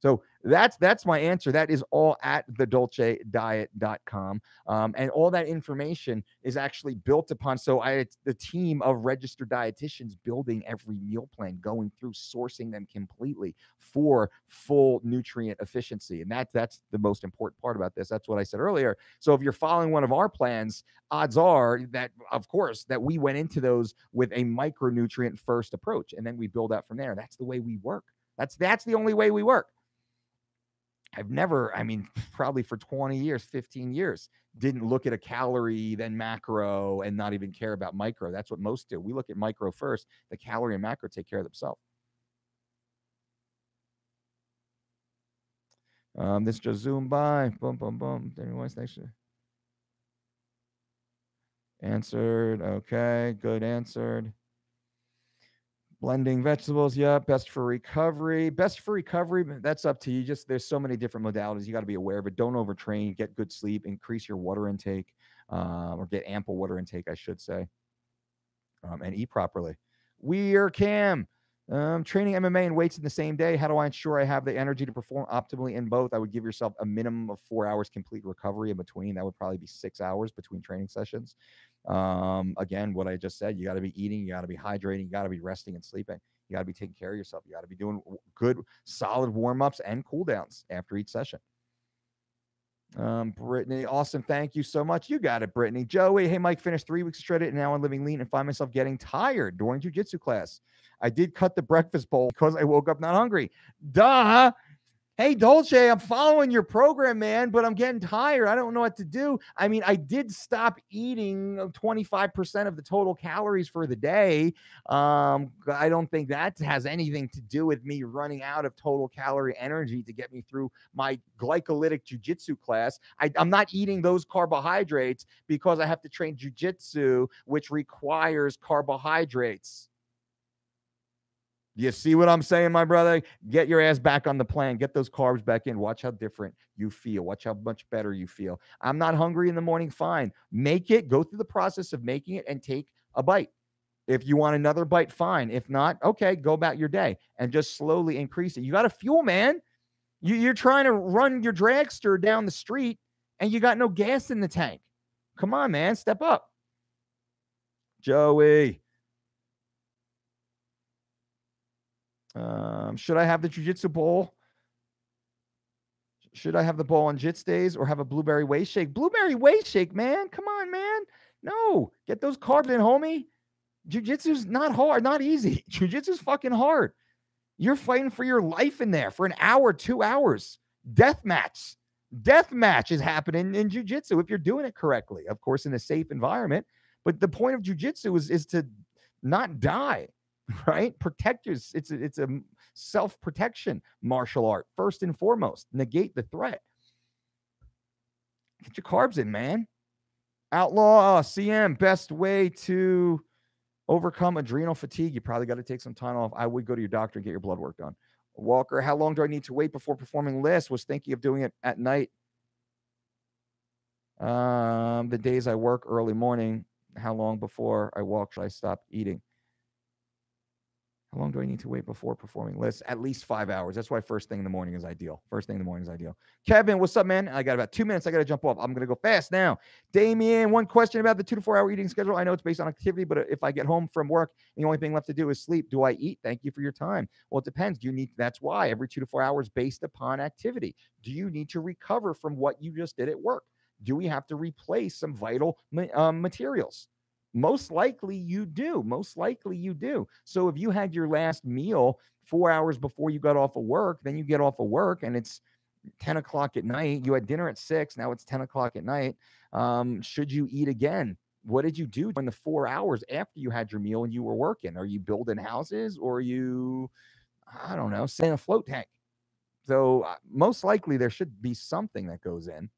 So that's my answer. That is all at thedolcediet.com. And all that information is actually built upon. So it's the team of registered dietitians building every meal plan, going through sourcing them completely for full nutrient efficiency. And that's the most important part about this. That's what I said earlier. So if you're following one of our plans, odds are that, of course, that we went into those with a micronutrient first approach. And then we build out from there. That's the way we work. That's the only way we work. I've never, probably for 20 years, 15 years, didn't look at a calorie, then macro, and not even care about micro. That's what most do. We look at micro first. The calorie and macro take care of themselves. This just zoomed by. Boom, boom, boom. Anyways, thanks. Answered. Okay, good, answered. Blending vegetables, yeah. Best for recovery. Best for recovery, that's up to you. Just there's so many different modalities. You got to be aware of it. Don't overtrain. Get good sleep. Increase your water intake, or get ample water intake, I should say, and eat properly. We're Cam. Training MMA and weights in the same day. How do I ensure I have the energy to perform optimally in both? I would give yourself a minimum of 4 hours complete recovery in between. That would probably be 6 hours between training sessions. Again, what I just said, you got to be eating, you got to be hydrating, you got to be resting and sleeping. You got to be taking care of yourself. You got to be doing good, solid warm-ups and cool downs after each session. Brittany, awesome. Thank you so much. You got it, Brittany. Joey, hey, Mike, finished 3 weeks of shredded and now I'm living lean and find myself getting tired during jujitsu class. I did cut the breakfast bowl because I woke up not hungry. Duh. Hey, Dolce, I'm following your program, man, but I'm getting tired. I don't know what to do. I mean, I did stop eating 25% of the total calories for the day. I don't think that has anything to do with me running out of total calorie energy to get me through my glycolytic jujitsu class. I'm not eating those carbohydrates because I have to train jujitsu, which requires carbohydrates. You see what I'm saying, my brother? Get your ass back on the plan. Get those carbs back in. Watch how different you feel. Watch how much better you feel. I'm not hungry in the morning. Fine. Make it. Go through the process of making it and take a bite. If you want another bite, fine. If not, okay, go about your day and just slowly increase it. You got to fuel, man. You're trying to run your dragster down the street and you got no gas in the tank. Come on, man. Step up. Joey. Should I have the jiu-jitsu bowl? Should I have the bowl on jits days or have a blueberry whey shake? Blueberry whey shake, man. Come on, man. No, get those carbs in, homie. Jiu-jitsu's not hard, not easy. Jiu-jitsu's fucking hard. You're fighting for your life in there for an hour, 2 hours. Death match. Death match is happening in jiu-jitsu if you're doing it correctly. Of course, in a safe environment. But the point of jiu-jitsu is to not die. Right? Protect your, it's a self-protection martial art, first and foremost. Negate the threat. Get your carbs in, man. Outlaw CM, best way to overcome adrenal fatigue. You probably got to take some time off. I would go to your doctor and get your blood work done. Walker, how long do I need to wait before performing list? Was thinking of doing it at night. The days I work early morning, how long before I walk should I stop eating? How long do I need to wait before performing lists? At least 5 hours. That's why first thing in the morning is ideal. First thing in the morning is ideal. Kevin, what's up, man? I got about 2 minutes. I got to jump off. I'm going to go fast now. Damien, one question about the 2 to 4 hour eating schedule. I know it's based on activity, but if I get home from work and the only thing left to do is sleep, do I eat? Thank you for your time. Well, it depends. Do you need, that's why every 2 to 4 hours based upon activity. Do you need to recover from what you just did at work? Do we have to replace some vital materials? Most likely you do. Most likely you do. So if you had your last meal 4 hours before you got off of work, then you get off of work and it's 10 o'clock at night. You had dinner at 6. Now it's 10 o'clock at night. Should you eat again? What did you do in the 4 hours after you had your meal and you were working? Are you building houses or are you, I don't know, sitting in a float tank? So most likely there should be something that goes in.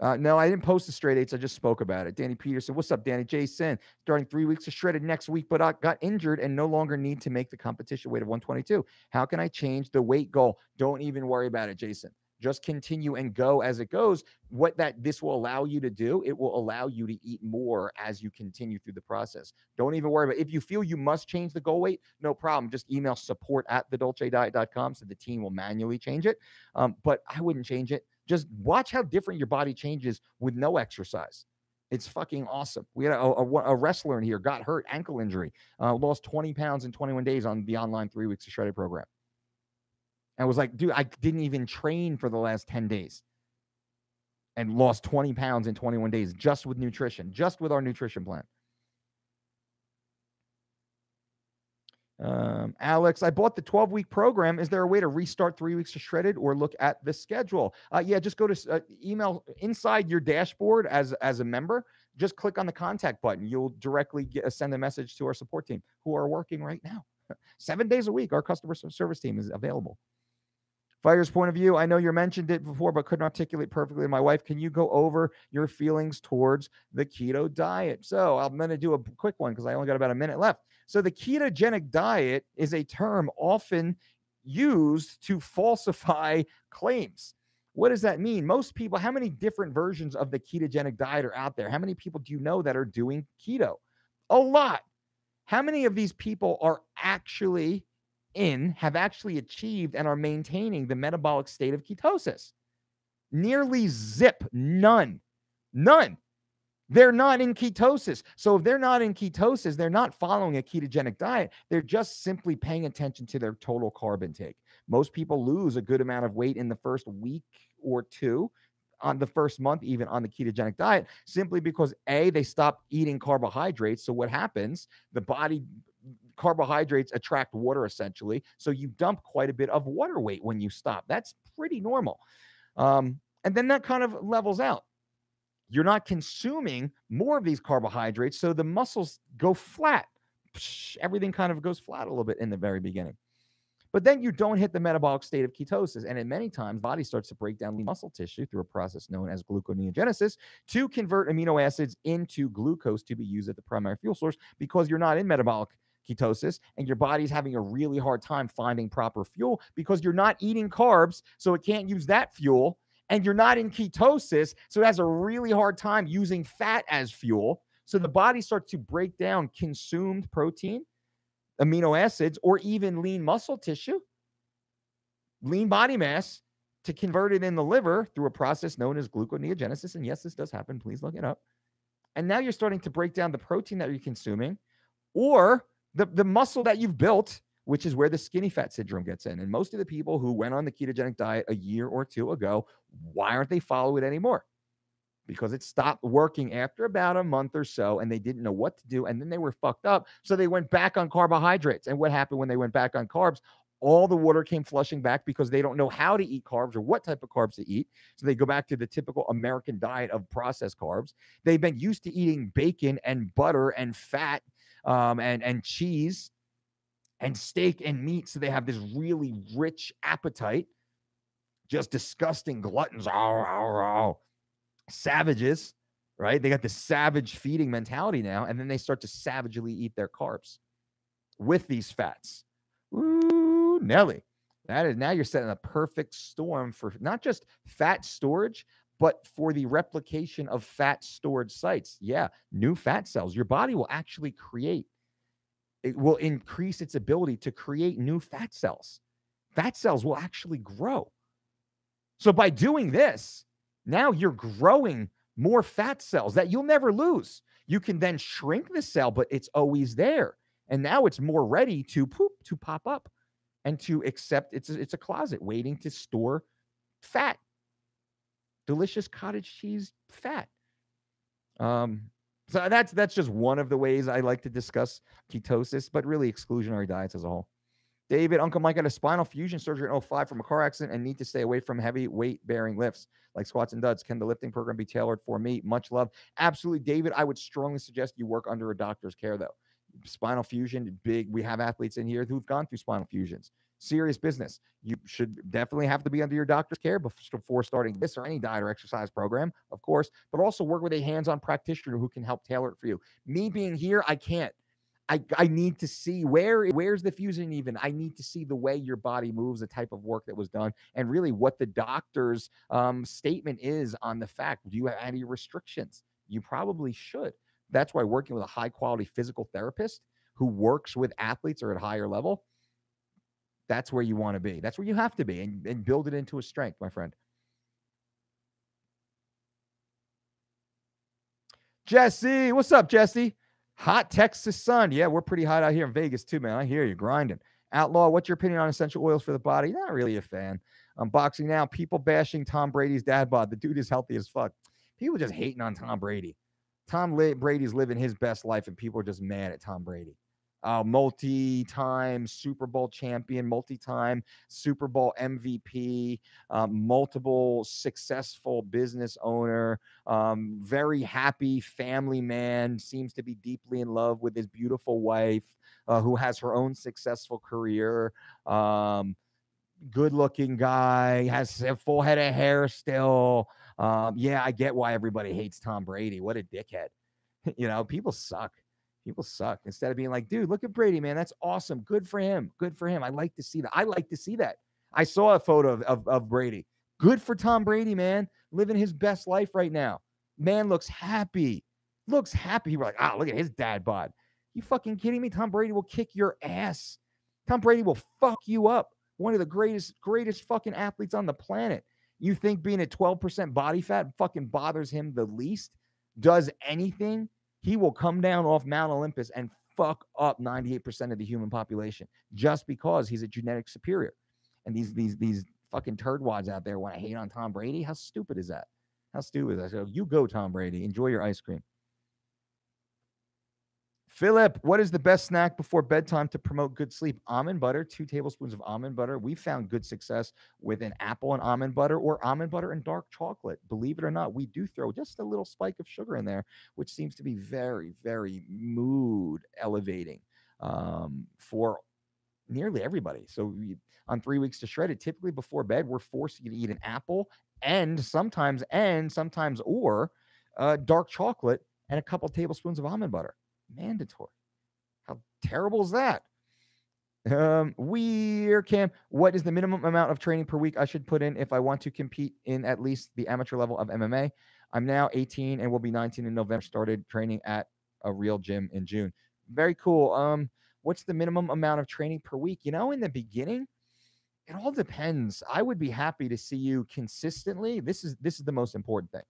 No, I didn't post the straight eights. I just spoke about it. Danny Peterson. What's up, Danny? Jason. Starting 3 weeks of shredded next week, but I got injured and no longer need to make the competition weight of 122. How can I change the weight goal? Don't even worry about it, Jason. Just continue and go as it goes. What this will allow you to do, it will allow you to eat more as you continue through the process. Don't even worry about it. If you feel you must change the goal weight, no problem. Just email support@thedolcediet.com so the team will manually change it. But I wouldn't change it. Just watch how different your body changes with no exercise. It's fucking awesome. We had a wrestler in here, got hurt, ankle injury, lost 20 pounds in 21 days on the online 3 weeks of shredded program. And was like, dude, I didn't even train for the last 10 days and lost 20 pounds in 21 days just with nutrition, just with our nutrition plan. Alex, I bought the 12-week program. Is there a way to restart 3 weeks of shredded or look at the schedule? Yeah, just go to email inside your dashboard as a member. Just click on the contact button. You'll directly send a message to our support team who are working right now. 7 days a week, our customer service team is available. Fighter's point of view, I know you mentioned it before, but couldn't articulate perfectly. My wife, can you go over your feelings towards the keto diet? So I'm going to do a quick one because I only got about a minute left. So the ketogenic diet is a term often used to falsify claims. What does that mean? Most people, how many different versions of the ketogenic diet are out there? How many people do you know that are doing keto? A lot. How many of these people are actually have actually achieved and are maintaining the metabolic state of ketosis? Nearly zip. None. They're not in ketosis. So if they're not in ketosis, they're not following a ketogenic diet. They're just simply paying attention to their total carb intake. Most people lose a good amount of weight in the first week or two, on the first month, even on the ketogenic diet, simply because they stop eating carbohydrates. So what happens? The body, carbohydrates attract water essentially. So you dump quite a bit of water weight when you stop. That's pretty normal. And then that kind of levels out. You're not consuming more of these carbohydrates, so the muscles go flat. Everything kind of goes flat a little bit in the very beginning. But then you don't hit the metabolic state of ketosis. And in many times, the body starts to break down lean muscle tissue through a process known as gluconeogenesis to convert amino acids into glucose to be used as the primary fuel source, because you're not in metabolic ketosis and your body's having a really hard time finding proper fuel because you're not eating carbs, so it can't use that fuel. And you're not in ketosis, so it has a really hard time using fat as fuel. So the body starts to break down consumed protein, amino acids, or even lean muscle tissue, lean body mass, to convert it in the liver through a process known as gluconeogenesis. And yes, this does happen. Please look it up. And now you're starting to break down the protein that you're consuming, or the muscle that you've built, which is where the skinny fat syndrome gets in. And most of the people who went on the ketogenic diet a year or two ago, why aren't they following it anymore? Because it stopped working after about a month or so, and they didn't know what to do. And then they were fucked up. So they went back on carbohydrates. And what happened when they went back on carbs? All the water came flushing back because they don't know how to eat carbs or what type of carbs to eat. So they go back to the typical American diet of processed carbs. They've been used to eating bacon and butter and fat and cheese and steak and meat. So they have this really rich appetite, just disgusting gluttons, savages, right? They got the savage feeding mentality now. And then they start to savagely eat their carbs with these fats. Ooh, Nelly. That is, now you're setting a perfect storm for not just fat storage, but for the replication of fat storage sites. Yeah, new fat cells. Your body will actually create, it will increase its ability to create new fat cells. Fat cells will actually grow. So by doing this, now you're growing more fat cells that you'll never lose. You can then shrink the cell, but it's always there. And now it's more ready to pop up and to accept it's a closet waiting to store fat. Delicious cottage cheese fat. So that's just one of the ways I like to discuss ketosis, but really exclusionary diets as a whole. David, Uncle Mike had a spinal fusion surgery in 05 from a car accident and need to stay away from heavy weight-bearing lifts like squats and duds. Can the lifting program be tailored for me? Much love. Absolutely, David. I would strongly suggest you work under a doctor's care, though. Spinal fusion, big. We have athletes in here who've gone through spinal fusions. Serious business. You should definitely have to be under your doctor's care before starting this or any diet or exercise program, of course, but also work with a hands-on practitioner who can help tailor it for you. Me being here, I can't. I need to see where's the fusion even. I need to see the way your body moves, the type of work that was done, and really what the doctor's statement is on the fact. Do you have any restrictions? You probably should. That's why working with a high-quality physical therapist who works with athletes or at higher level, that's where you want to be. That's where you have to be, and build it into a strength, my friend. Jesse, what's up, Jesse? Hot Texas sun. Yeah, we're pretty hot out here in Vegas too, man. I hear you grinding. Outlaw, what's your opinion on essential oils for the body? Not really a fan. Unboxing now. People bashing Tom Brady's dad bod. The dude is healthy as fuck. People just hating on Tom Brady. Brady's living his best life, and people are just mad at Tom Brady. Multi-time Super Bowl champion, multi-time Super Bowl MVP, multiple successful business owner, very happy family man, seems to be deeply in love with his beautiful wife, who has her own successful career, good-looking guy, has a full head of hair still. Yeah, I get why everybody hates Tom Brady. What a dickhead. People suck. People suck. Instead of being like, dude, look at Brady, man. That's awesome. Good for him. Good for him. I like to see that. I saw a photo of Brady. Good for Tom Brady, man. Living his best life right now. Man looks happy. Looks happy. People are like, look at his dad bod. You fucking kidding me? Tom Brady will kick your ass. Tom Brady will fuck you up. One of the greatest fucking athletes on the planet. You think being at 12% body fat fucking bothers him the least? does anything, he will come down off Mount Olympus and fuck up 98% of the human population just because he's a genetic superior. And these fucking turdwads out there want to hate on Tom Brady. How stupid is that? How stupid is that? So you go, Tom Brady. Enjoy your ice cream. Philip, what is the best snack before bedtime to promote good sleep? Almond butter, 2 tablespoons of almond butter. We found good success with an apple and almond butter or almond butter and dark chocolate. Believe it or not, we do throw just a little spike of sugar in there, which seems to be very, very mood elevating for nearly everybody. So on 3 weeks to shred it, typically before bed, we're forcing you to eat an apple and sometimes or dark chocolate and a couple tablespoons of almond butter. Mandatory. How terrible is that? Cam, what is the minimum amount of training per week I should put in if I want to compete in at least the amateur level of MMA? I'm now 18 and will be 19 in November. Started training at a real gym in June. Very cool. What's the minimum amount of training per week? In the beginning, it all depends. I would be happy to see you consistently. This is the most important thing.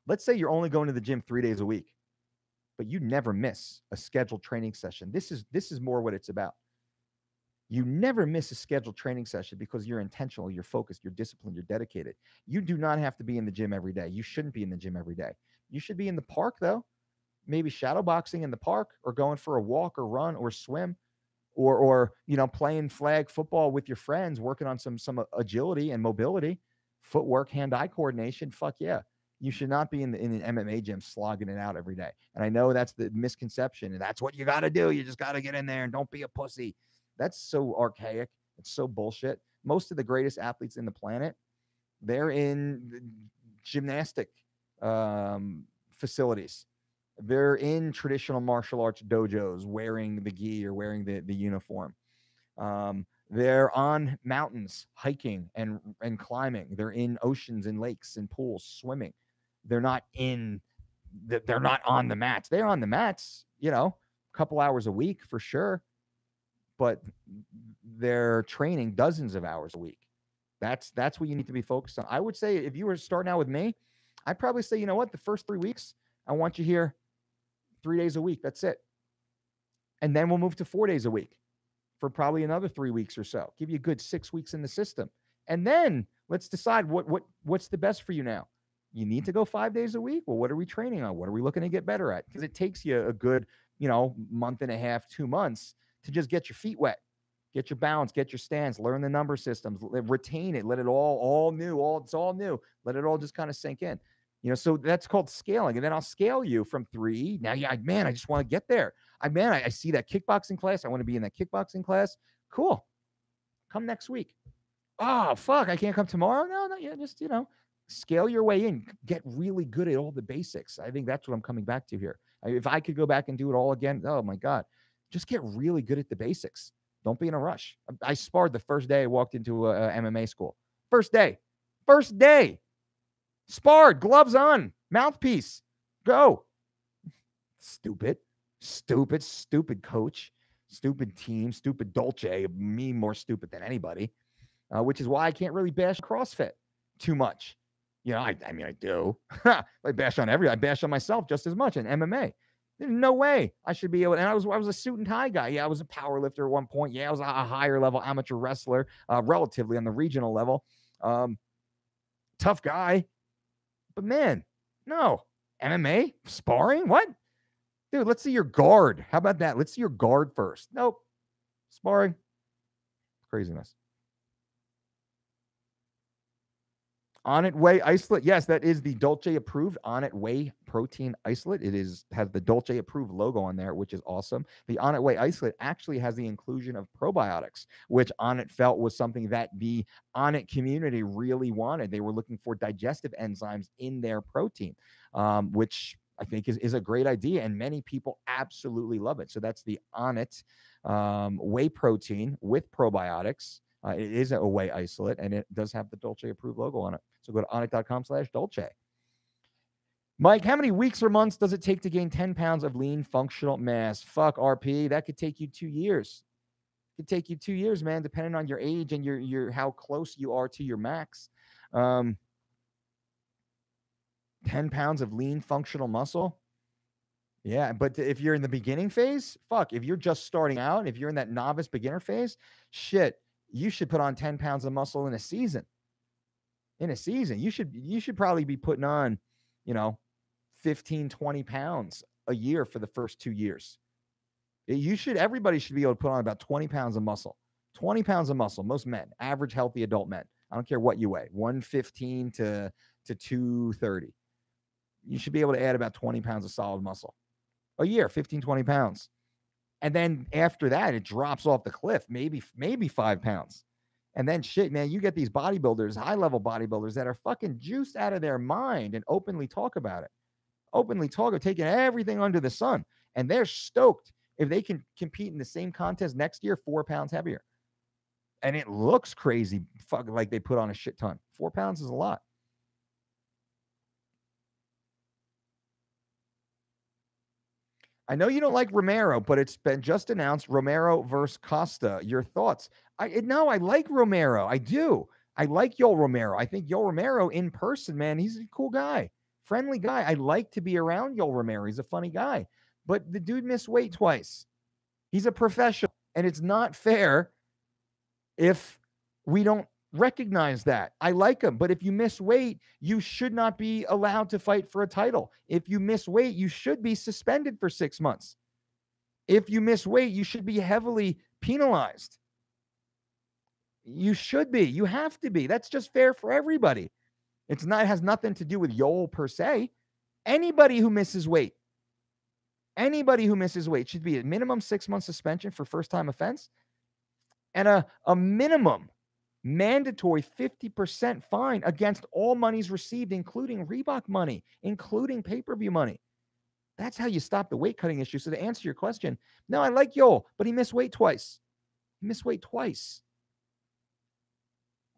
Let's say you're only going to the gym 3 days a week, but you never miss a scheduled training session. This is more what it's about. You never miss a scheduled training session because you're intentional, you're focused, you're disciplined, you're dedicated. You do not have to be in the gym every day. You shouldn't be in the gym every day. You should be in the park, though. Maybe shadow boxing in the park or going for a walk or run or swim or playing flag football with your friends, working on some agility and mobility, footwork, hand-eye coordination. Fuck yeah. You should not be in an MMA gym slogging it out every day. And I know that's the misconception, and that's what you got to do. You just got to get in there and don't be a pussy. That's so archaic. It's so bullshit. Most of the greatest athletes in the planet, they're in gymnastic facilities. They're in traditional martial arts dojos wearing the gi or wearing the uniform. They're on mountains hiking and climbing. They're in oceans and lakes and pools swimming. They're not on the mats. They're on the mats, a couple hours a week for sure, but they're training dozens of hours a week. That's what you need to be focused on. I would say if you were starting out with me, I'd probably say, the first 3 weeks, I want you here 3 days a week. That's it. And then we'll move to 4 days a week for probably another 3 weeks or so. Give you a good 6 weeks in the system. And then let's decide what's the best for you now. You need to go 5 days a week. Well, what are we training on? What are we looking to get better at? Because it takes you a good, month and a half, 2 months to just get your feet wet, get your balance, get your stance, learn the number systems, retain it, let it all new, it's all new. Let it all just kind of sink in. So that's called scaling. And then I'll scale you from 3. Now, I just want to get there. I see that kickboxing class. I want to be in that kickboxing class. Cool. Come next week. Oh, fuck. I can't come tomorrow. No, yeah. Just, scale your way in, get really good at all the basics. I think that's what I'm coming back to here. If I could go back and do it all again, oh my God, just get really good at the basics. Don't be in a rush. I sparred the first day I walked into a MMA school. First day, sparred, gloves on, mouthpiece, go. Stupid coach, stupid team, stupid Dolce, me more stupid than anybody, which is why I can't really bash CrossFit too much. I do. I bash on myself just as much in MMA. There's no way I should be able to. And I was a suit and tie guy. Yeah, I was a power lifter at one point. Yeah, I was a higher level amateur wrestler, relatively on the regional level. Tough guy. But man, no. MMA? Sparring? What? Dude, let's see your guard. How about that? Let's see your guard first. Nope. Sparring. Craziness. On It Whey isolate. Yes, that is the Dolce approved On It Whey protein isolate. It has the Dolce approved logo on there, which is awesome. The On It Whey isolate actually has the inclusion of probiotics, which On It felt was something that the On It community really wanted. They were looking for digestive enzymes in their protein, which I think is a great idea, and many people absolutely love it. So that's the On It whey protein with probiotics. It is a whey isolate, and it does have the Dolce approved logo on it. So go to onnit.com/Dolce. Mike, how many weeks or months does it take to gain 10 pounds of lean functional mass? Fuck, RP. That could take you 2 years. It could take you 2 years, man, depending on your age and your how close you are to your max. 10 pounds of lean functional muscle. Yeah, but if you're in the beginning phase, fuck, if you're just starting out, if you're in that novice beginner phase, shit, you should put on 10 pounds of muscle in a season. In a season, you should probably be putting on, you know, 15, 20 pounds a year for the first 2 years. Everybody should be able to put on about 20 pounds of muscle. 20 pounds of muscle, most men, average healthy adult men. I don't care what you weigh, 115 to 230. You should be able to add about 20 pounds of solid muscle a year, 15, 20 pounds. And then after that, it drops off the cliff, maybe 5 pounds. And then shit, man, you get these bodybuilders, high level bodybuilders that are fucking juiced out of their mind and openly talk about it. Openly talk of taking everything under the sun. And they're stoked if they can compete in the same contest next year, 4 pounds heavier. And it looks crazy, like they put on a shit ton. 4 pounds is a lot. I know you don't like Romero, but it's been just announced Romero versus Costa. Your thoughts? I like Romero. I do. I like Yoel Romero. I think Yoel Romero in person, man, he's a cool guy, friendly guy. I like to be around Yoel Romero. He's a funny guy. But the dude missed weight twice. He's a professional, and it's not fair if we don't recognize that. I like him, but if you miss weight, you should not be allowed to fight for a title. If you miss weight, you should be suspended for 6 months. If you miss weight, you should be heavily penalized. You should be. You have to be. That's just fair for everybody. It has nothing to do with Yoel per se. Anybody who misses weight should be a minimum 6 month suspension for first time offense and a minimum mandatory 50% fine against all monies received, including Reebok money, including pay-per-view money. That's how you stop the weight cutting issue. So to answer your question, no, I like Yoel, but he missed weight twice.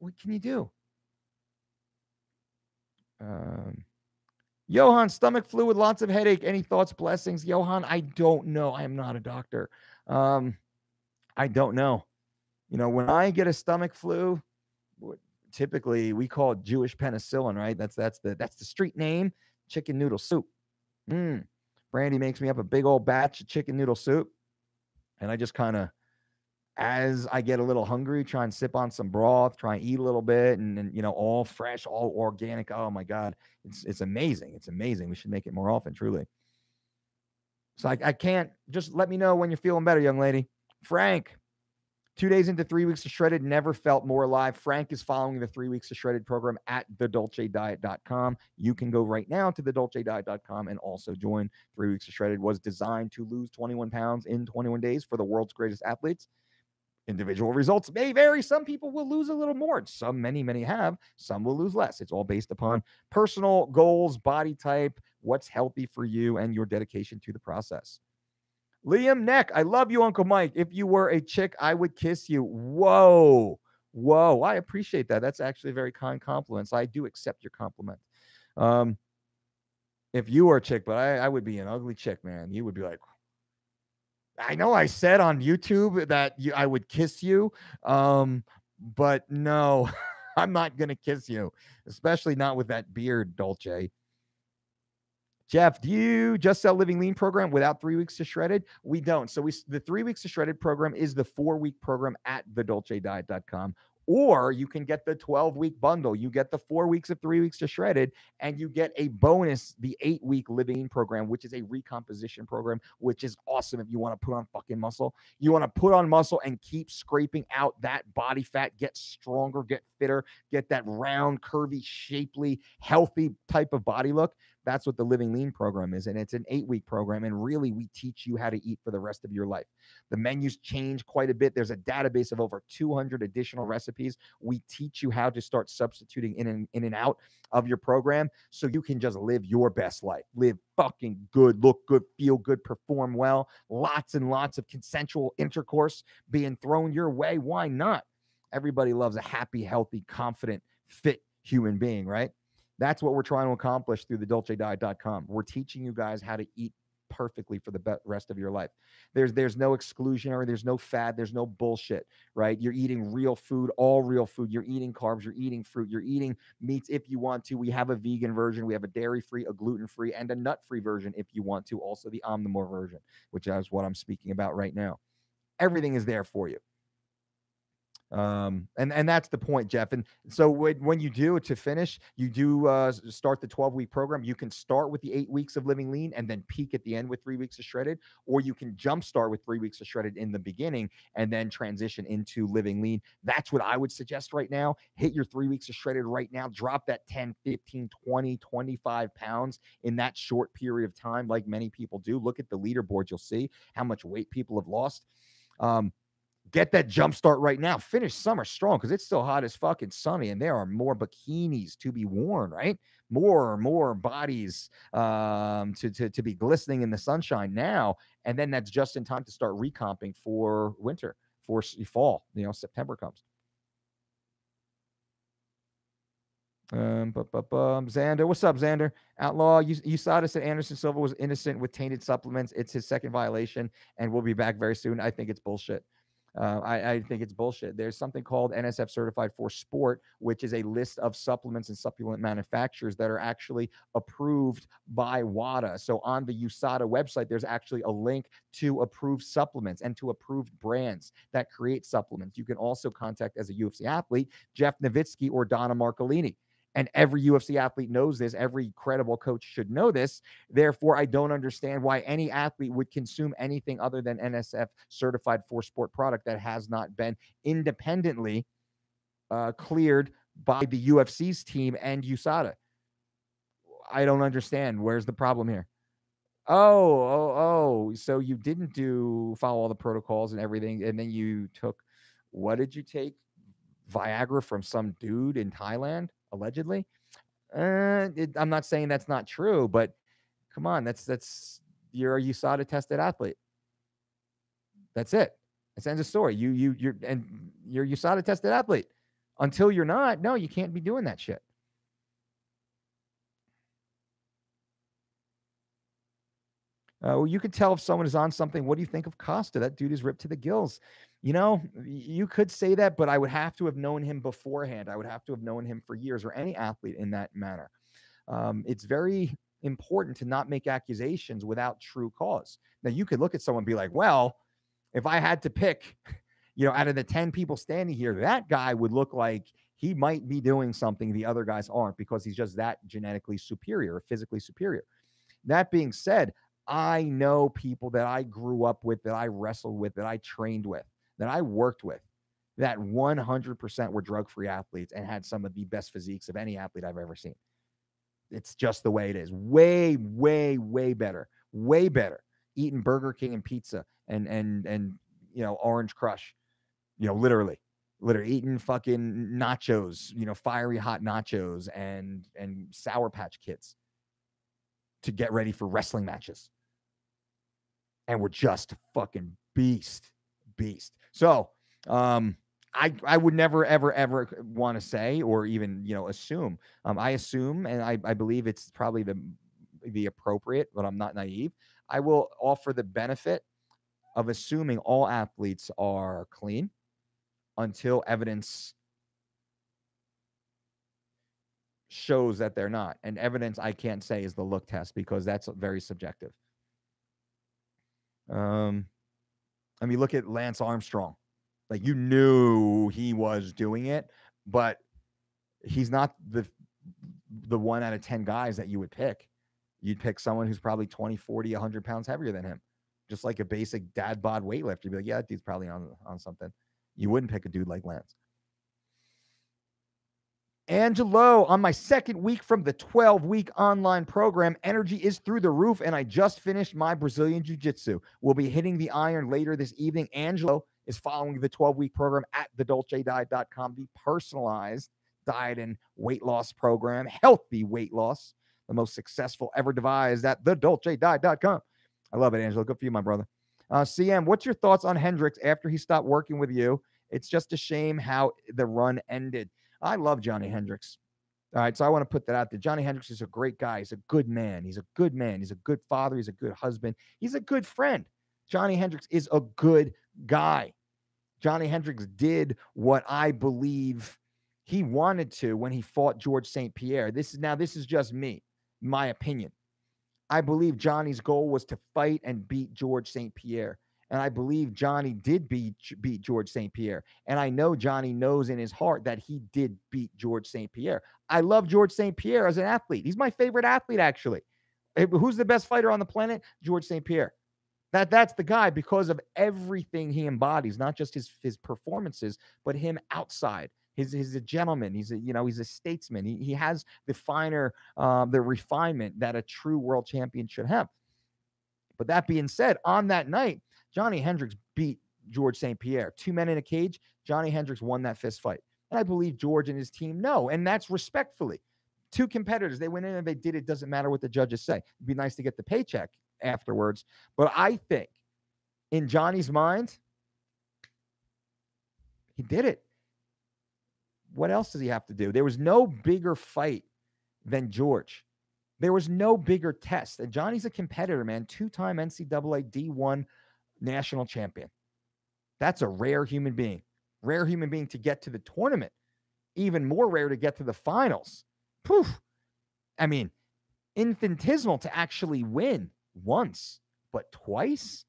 What can you do? Johan, stomach flu with lots of headache. Any thoughts, blessings? Johan, I don't know. I am not a doctor. I don't know. You know, when I get a stomach flu, typically we call it Jewish penicillin, right? That's the street name. Chicken noodle soup. Brandy makes me up a big old batch of chicken noodle soup, and I just kind of, as I get a little hungry, try and sip on some broth, try and eat a little bit, and you know, all fresh, all organic. Oh my God, it's amazing. It's amazing. We should make it more often, truly. So I can't. Just let me know when you're feeling better, young lady. Frank, 2 days into 3 weeks of shredded, never felt more alive. Frank is following the 3 weeks of shredded program at thedolcediet.com. You can go right now to thedolcediet.com and also join 3 weeks of shredded. Was designed to lose 21 pounds in 21 days for the world's greatest athletes. Individual results may vary. Some people will lose a little more. Many have. Some will lose less. It's all based upon personal goals, body type, what's healthy for you, and your dedication to the process. Liam Neck, I love you, Uncle Mike. If you were a chick, I would kiss you. Whoa. I appreciate that. That's actually a very kind compliment. So I do accept your compliment. If you were a chick, but I would be an ugly chick, man. You would be like, I know I said on YouTube that I would kiss you, but no, I'm not going to kiss you, especially not with that beard, Dolce. Jeff, do you just sell Living Lean program without 3 weeks to shredded? We don't. So the 3 weeks to shredded program is the 4-week program at thedolcediet.com. Or you can get the 12-week bundle. You get the 4 weeks of 3 weeks to shredded, and you get a bonus, the 8-week Living Lean program, which is a recomposition program, which is awesome if you want to put on fucking muscle. You want to put on muscle and keep scraping out that body fat, get stronger, get fitter, get that round, curvy, shapely, healthy type of body look. That's what the Living Lean program is. And it's an 8-week program. And really, we teach you how to eat for the rest of your life. The menus change quite a bit. There's a database of over 200 additional recipes. We teach you how to start substituting in and out of your program so you can just live your best life. Live fucking good, look good, feel good, perform well. Lots and lots of consensual intercourse being thrown your way. Why not? Everybody loves a happy, healthy, confident, fit human being, right? That's what we're trying to accomplish through the DolceDiet.com. We're teaching you guys how to eat perfectly for the rest of your life. There's no exclusionary, there's no fad, there's no bullshit, right? You're eating real food, all real food. You're eating carbs, you're eating fruit, you're eating meats if you want to. We have a vegan version, we have a dairy-free, a gluten-free, and a nut-free version if you want to. Also the omnivore version, which is what I'm speaking about right now. Everything is there for you. And that's the point, Jeff. And so when you do, to finish, you do start the 12-week program. You can start with the 8 weeks of living lean and then peak at the end with 3 weeks of shredded, or you can jump start with 3 weeks of shredded in the beginning and then transition into living lean. That's what I would suggest right now. Hit your 3 weeks of shredded right now. Drop that 10, 15, 20, 25 pounds in that short period of time, like many people do. Look at the leaderboards. You'll see how much weight people have lost. Get that jump start right now. Finish summer strong because it's still hot as fucking sunny, and there are more bikinis to be worn, right? More bodies to be glistening in the sunshine now, and then that's just in time to start recomping for winter, for fall. September comes. Xander, what's up, Xander? Outlaw, USADA said Anderson Silva was innocent with tainted supplements. It's his second violation, and we'll be back very soon. I think it's bullshit. I think it's bullshit. There's something called NSF Certified for Sport, which is a list of supplements and supplement manufacturers that are actually approved by WADA. So on the USADA website, there's actually a link to approved supplements and to approved brands that create supplements. You can also contact, as a UFC athlete, Jeff Nowitzki or Donna Marcolini. And every UFC athlete knows this. Every credible coach should know this. Therefore, I don't understand why any athlete would consume anything other than NSF certified for sport product that has not been independently cleared by the UFC's team and USADA. I don't understand. Where's the problem here? Oh. So you didn't follow all the protocols and everything, and then you took, what did you take? Viagra from some dude in Thailand, allegedly. I'm not saying that's not true, but come on, that's you're a USADA tested athlete. That's it. That's the end of the story. You're a USADA tested athlete. Until you're not, no, you can't be doing that shit. You could tell if someone is on something. What do you think of Costa? That dude is ripped to the gills. You could say that, but I would have to have known him beforehand. I would have to have known him for years, or any athlete in that manner. It's very important to not make accusations without true cause. Now, you could look at someone and be like, well, if I had to pick, out of the 10 people standing here, that guy would look like he might be doing something the other guys aren't because he's just that genetically superior or physically superior. That being said, I know people that I grew up with, that I wrestled with, that I trained with, that I worked with, that 100% were drug-free athletes and had some of the best physiques of any athlete I've ever seen. It's just the way it is. Way, way, way better. Way better. Eating Burger King and pizza and Orange Crush. Literally eating fucking nachos, fiery hot nachos and Sour Patch Kids to get ready for wrestling matches. And we're just fucking beast. So, I would never, ever want to say or even, assume. I assume, and I believe it's probably the appropriate, but I'm not naive. I will offer the benefit of assuming all athletes are clean until evidence shows that they're not. And evidence, I can't say, is the look test because that's very subjective. Look at Lance Armstrong. Like, you knew he was doing it, but he's not the 1 out of 10 guys that you would pick. You'd pick someone who's probably 20, 40, 100 pounds heavier than him. Just like a basic dad bod weightlifter. You'd be like, yeah, that dude's probably on something. You wouldn't pick a dude like Lance. Angelo, on my second week from the 12-week online program, energy is through the roof, and I just finished my Brazilian Jiu-Jitsu. We'll be hitting the iron later this evening. Angelo is following the 12-week program at thedolcediet.com, the personalized diet and weight loss program, healthy weight loss, the most successful ever devised at thedolcediet.com. I love it, Angelo. Good for you, my brother. CM, what's your thoughts on Hendricks after he stopped working with you? It's just a shame how the run ended. I love Johnny Hendricks. All right, so I want to put that out there. Johnny Hendricks is a great guy. He's a good man. He's a good man. He's a good father. He's a good husband. He's a good friend. Johnny Hendricks is a good guy. Johnny Hendricks did what I believe he wanted to when he fought George St. Pierre. This is just me, my opinion. I believe Johnny's goal was to fight and beat George St. Pierre. And I believe Johnny did beat George St. Pierre. And I know Johnny knows in his heart that he did beat George St. Pierre. I love George St. Pierre as an athlete. He's my favorite athlete, actually. Who's the best fighter on the planet? George St. Pierre. That's the guy because of everything he embodies, not just his performances, but him outside. He's a gentleman. He's a statesman. He has the the refinement that a true world champion should have. But that being said, on that night, Johnny Hendricks beat George St. Pierre. 2 men in a cage. Johnny Hendricks won that fist fight. And I believe George and his team know, and that's respectfully. 2 competitors, they went in and they did it. Doesn't matter what the judges say. It'd be nice to get the paycheck afterwards. But I think in Johnny's mind, he did it. What else does he have to do? There was no bigger fight than George. There was no bigger test. And Johnny's a competitor, man. 2-time NCAA D1 national champion. That's a rare human being. Rare human being to get to the tournament. Even more rare to get to the finals. Poof. I mean, infinitesimal to actually win once, but twice?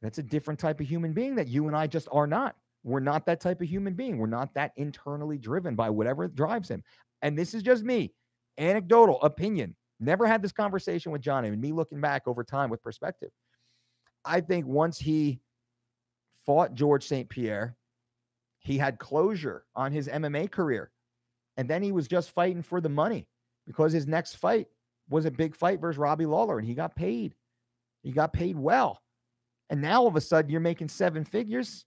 That's a different type of human being that you and I just are not. We're not that type of human being. We're not that internally driven by whatever drives him. And this is just me. Anecdotal opinion. Never had this conversation with Johnny, and me looking back over time with perspective. I think once he fought George St. Pierre, he had closure on his MMA career. And then he was just fighting for the money because his next fight was a big fight versus Robbie Lawler, and he got paid. He got paid well. And now all of a sudden you're making 7 figures.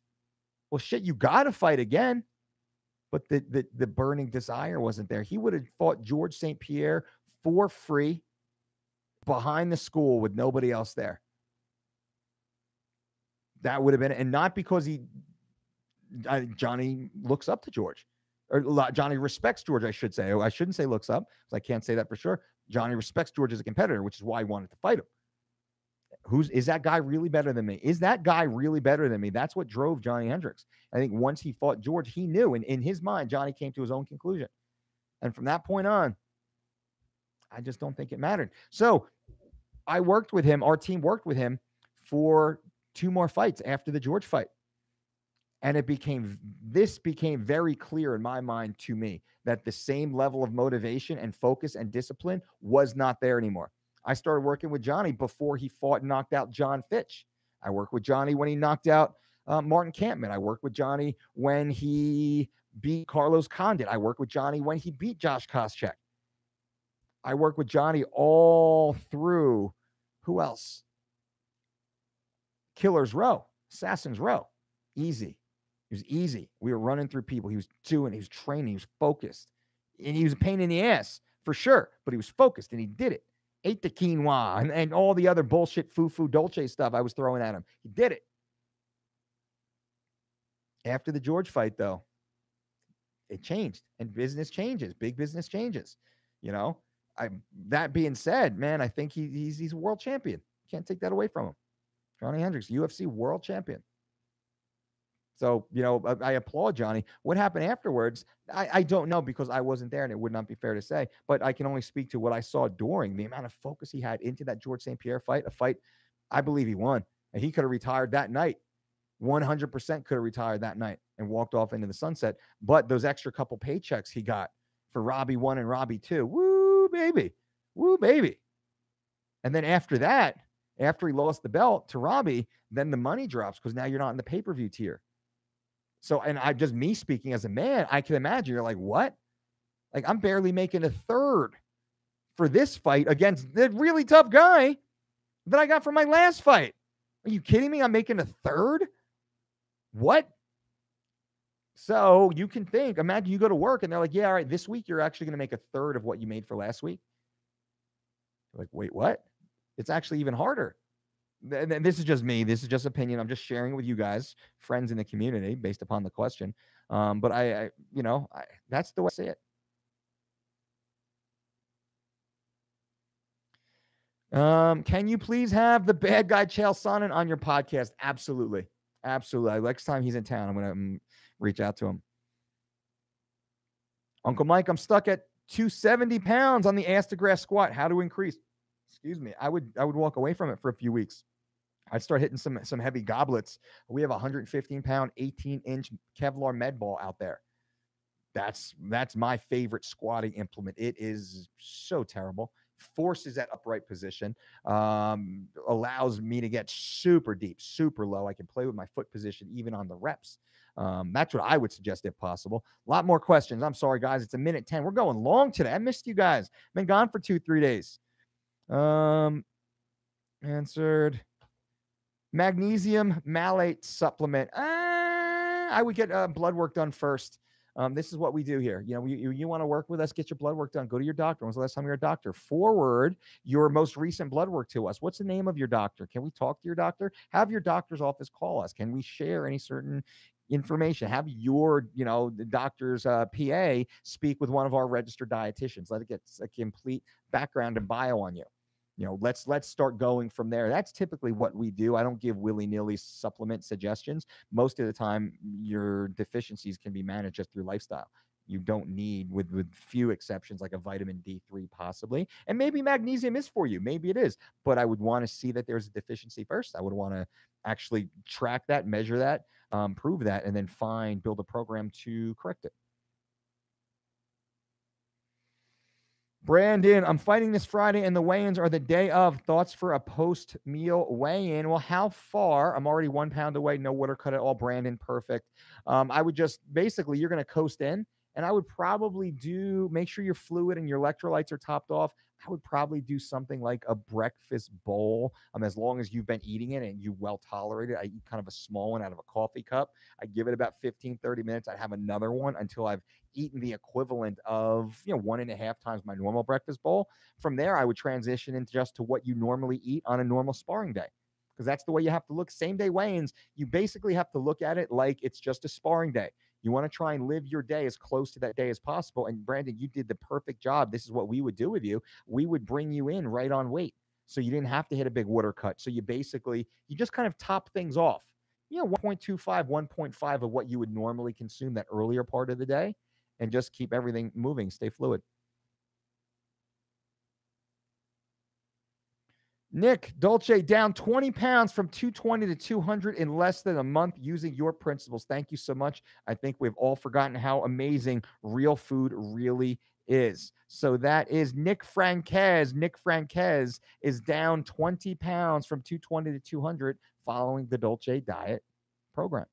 Well, shit, you got to fight again. But the burning desire wasn't there. He would have fought George St. Pierre for free behind the school with nobody else there. That would have been, and not because Johnny looks up to George, or Johnny respects George, I should say. I shouldn't say looks up, because I can't say that for sure. Johnny respects George as a competitor, which is why he wanted to fight him. Is that guy really better than me? Is that guy really better than me? That's what drove Johnny Hendricks. I think once he fought George, he knew, and in his mind, Johnny came to his own conclusion. And from that point on, I just don't think it mattered. So I worked with him. Our team worked with him for 2 more fights after the George fight. And this became very clear in my mind to me that the same level of motivation and focus and discipline was not there anymore. I started working with Johnny before he fought and knocked out John Fitch. I worked with Johnny when he knocked out Martin Kampman. I worked with Johnny when he beat Carlos Condit. I worked with Johnny when he beat Josh Koscheck. I worked with Johnny all through, who else? Killer's Row, Assassin's Row. Easy. It was easy. We were running through people. He was training, he was focused. And he was a pain in the ass, for sure. But he was focused, and he did it. Ate the quinoa and all the other bullshit foo-foo dolce stuff I was throwing at him. He did it. After the George fight, though, it changed. And business changes. Big business changes. That being said, man, I think he's a world champion. Can't take that away from him. Johnny Hendricks, UFC world champion. So, I applaud Johnny. What happened afterwards, I don't know, because I wasn't there, and it would not be fair to say. But I can only speak to what I saw during the amount of focus he had into that George St. Pierre fight, a fight I believe he won. And he could have retired that night. 100% could have retired that night and walked off into the sunset. But those extra couple paychecks he got for Robbie 1 and Robbie 2, woo, baby. Woo, baby. And then after that, after he lost the belt to Robbie, then the money drops because now you're not in the pay-per-view tier. So, and I just me speaking as a man, I can imagine you're like, what? Like, I'm barely making a third for this fight against the really tough guy that I got from my last fight. Are you kidding me? I'm making a third? What? So you can think, imagine you go to work and they're like, yeah, all right, this week you're actually going to make a third of what you made for last week. You're like, wait, what? It's actually even harder. And this is just me. This is just opinion. I'm just sharing with you guys, friends in the community, based upon the question. But I that's the way I see it. Can you please have the bad guy Chael Sonnen on your podcast? Absolutely. Absolutely. Next time he's in town, I'm going to reach out to him. Uncle Mike, I'm stuck at 270 pounds on the ass to grass squat. How to increase? Excuse me. I would walk away from it for a few weeks. I'd start hitting some heavy goblets. We have a 115-pound, 18-inch Kevlar med ball out there. That's my favorite squatting implement. It is so terrible. Forces that upright position, allows me to get super deep, super low. I can play with my foot position even on the reps. That's what I would suggest if possible. A lot more questions. I'm sorry, guys. It's 1:10. We're going long today. I missed you guys. Been gone for 2-3 days. Answered. Magnesium malate supplement. I would get blood work done first. This is what we do here. You know, you want to work with us, get your blood work done. Go to your doctor. When was the last time you were a doctor? Forward your most recent blood work to us. What's the name of your doctor? Can we talk to your doctor? Have your doctor's office call us. Can we share any certain information? Have your, the doctor's PA speak with one of our registered dietitians. Let it get a complete background and bio on you. Let's start going from there. That's typically what we do. I don't give willy-nilly supplement suggestions. Most of the time, your deficiencies can be managed just through lifestyle. You don't need, with few exceptions, like a vitamin D3 possibly. And maybe magnesium is for you. Maybe it is. But I would want to see that there's a deficiency first. I would want to actually track that, measure that, prove that, and then build a program to correct it. Brandon, I'm fighting this Friday, and the weigh-ins are the day of. Thoughts for a post-meal weigh-in? Well, how far? I'm already 1 pound away. No water cut at all. Brandon, perfect. I would just basically, you're going to coast in, and I would probably make sure your fluid and your electrolytes are topped off. I would probably do something like a breakfast bowl. As long as you've been eating it and you well tolerate it. I eat kind of a small one out of a coffee cup. I give it about 15, 30 minutes. I have another one until I've eaten the equivalent of 1.5 times my normal breakfast bowl. From there, I would transition into just to what you normally eat on a normal sparring day, because that's the way you have to look. Same day weigh-ins, you basically have to look at it like it's just a sparring day. You want to try and live your day as close to that day as possible. And Brandon, you did the perfect job. This is what we would do with you. We would bring you in right on weight, so you didn't have to hit a big water cut. So you just kind of top things off. 1.25, 1.5 of what you would normally consume that earlier part of the day, and just keep everything moving, stay fluid. Nick, Dolce, down 20 pounds from 220 to 200 in less than a month using your principles. Thank you so much. I think we've all forgotten how amazing real food really is. So that is Nick Franquez. Nick Franquez is down 20 pounds from 220 to 200 following the Dolce Diet program.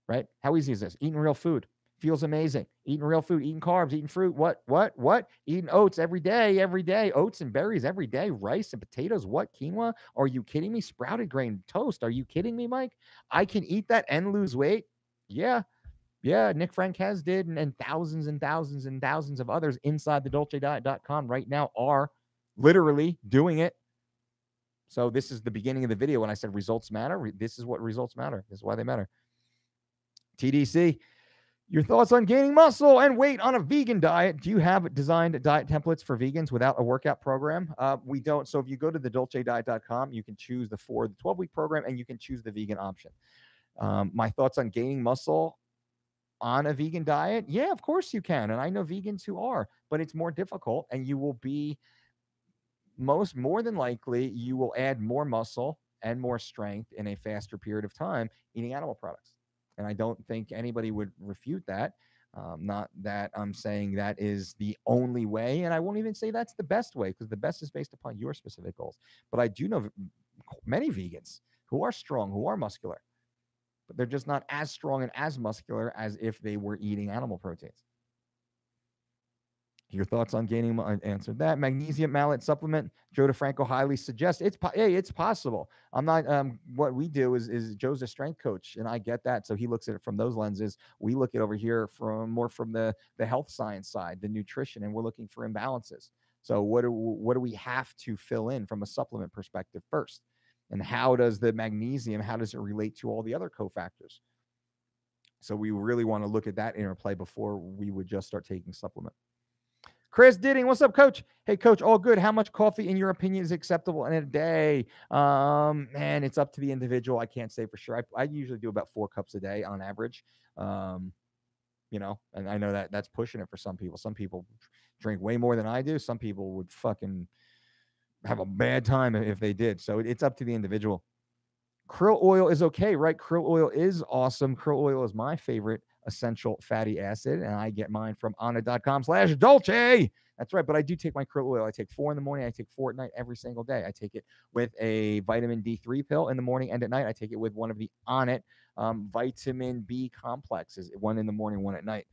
Right? How easy is this? Eating real food. Feels amazing. Eating real food, eating carbs, eating fruit. What? Eating oats every day. Oats and berries every day. Rice and potatoes. What? Quinoa? Are you kidding me? Sprouted grain toast. Are you kidding me, Mike? I can eat that and lose weight. Yeah. Nick Franquez did, and thousands and thousands and thousands of others inside the DolceDiet.com right now are literally doing it. So this is the beginning of the video when I said results matter. This is what results matter. This is why they matter. TDC, your thoughts on gaining muscle and weight on a vegan diet. Do you have designed diet templates for vegans without a workout program? We don't. So if you go to the DolceDiet.com, you can choose the 12-week program, and you can choose the vegan option. My thoughts on gaining muscle on a vegan diet? Yeah, of course you can. And I know vegans who are, but it's more difficult, and you will be more than likely, you will add more muscle and more strength in a faster period of time eating animal products. And I don't think anybody would refute that. Not that I'm saying that is the only way, and I won't even say that's the best way, because the best is based upon your specific goals. But I do know many vegans who are strong, who are muscular, but they're just not as strong and as muscular as if they were eating animal proteins. Your thoughts on gaining? Answered that. Magnesium malate supplement. Joe DeFranco highly suggests it's possible. I'm not. What we do is Joe's a strength coach, and I get that. So he looks at it from those lenses. We look at it over here from the health science side, the nutrition, and we're looking for imbalances. So what do we have to fill in from a supplement perspective first, and how does the magnesium relate to all the other cofactors? So we really want to look at that interplay before we would just start taking supplement. Chris Didding, what's up, coach? Hey, coach, all good. How much coffee, in your opinion, is acceptable in a day? Man, it's up to the individual. I can't say for sure. I usually do about 4 cups a day on average. Um, and I know that that's pushing it for some people. Some people drink way more than I do. Some people would fucking have a bad time if they did. So it's up to the individual. Krill oil is okay, right? Krill oil is awesome. Krill oil is my favorite essential fatty acid, and I get mine from anna.com/Dolce. That's right. But I do take my krill oil. I take 4 in the morning. I take 4 at night every single day. I take it with a vitamin D3 pill in the morning and at night. I take it with one of the Onnit vitamin B complexes, 1 in the morning, 1 at night.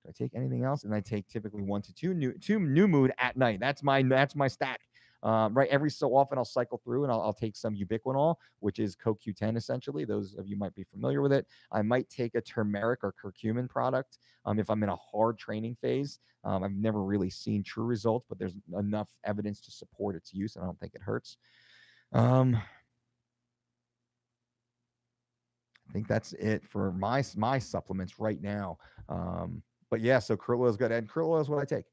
Do I take anything else? And I take typically 1 to 2 new mood at night. That's my stack. Right, every so often I'll cycle through and I'll take some ubiquinol, which is CoQ10 essentially. Those of you might be familiar with it. I might take a turmeric or curcumin product if I'm in a hard training phase. I've never really seen true results, but there's enough evidence to support its use, and I don't think it hurts. I think that's it for my supplements right now. But yeah, so krill oil is good, and krill oil is what I take.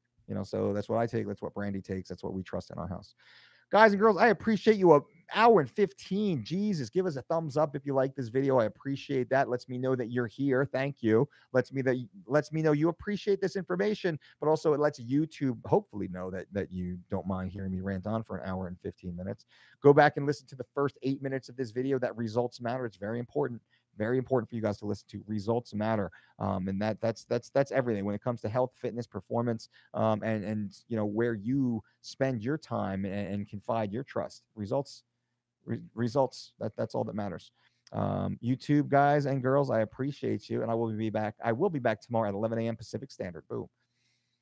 So that's what I take. That's what Brandy takes. That's what we trust in our house. Guys and girls, I appreciate you. An hour and 15. Jesus, give us a thumbs up if you like this video. I appreciate that. Lets me know that you're here. Thank you. Lets me know you appreciate this information, but also it lets YouTube hopefully know that you don't mind hearing me rant on for an hour and 15 minutes. Go back and listen to the first 8 minutes of this video. That results matter. It's very important. Very important for you guys to listen to. Results matter, and that's everything when it comes to health, fitness, performance, and where you spend your time and confide your trust. Results. That's all that matters. YouTube guys and girls, I appreciate you, and I will be back. I will be back tomorrow at 11 a.m. Pacific Standard. Boom.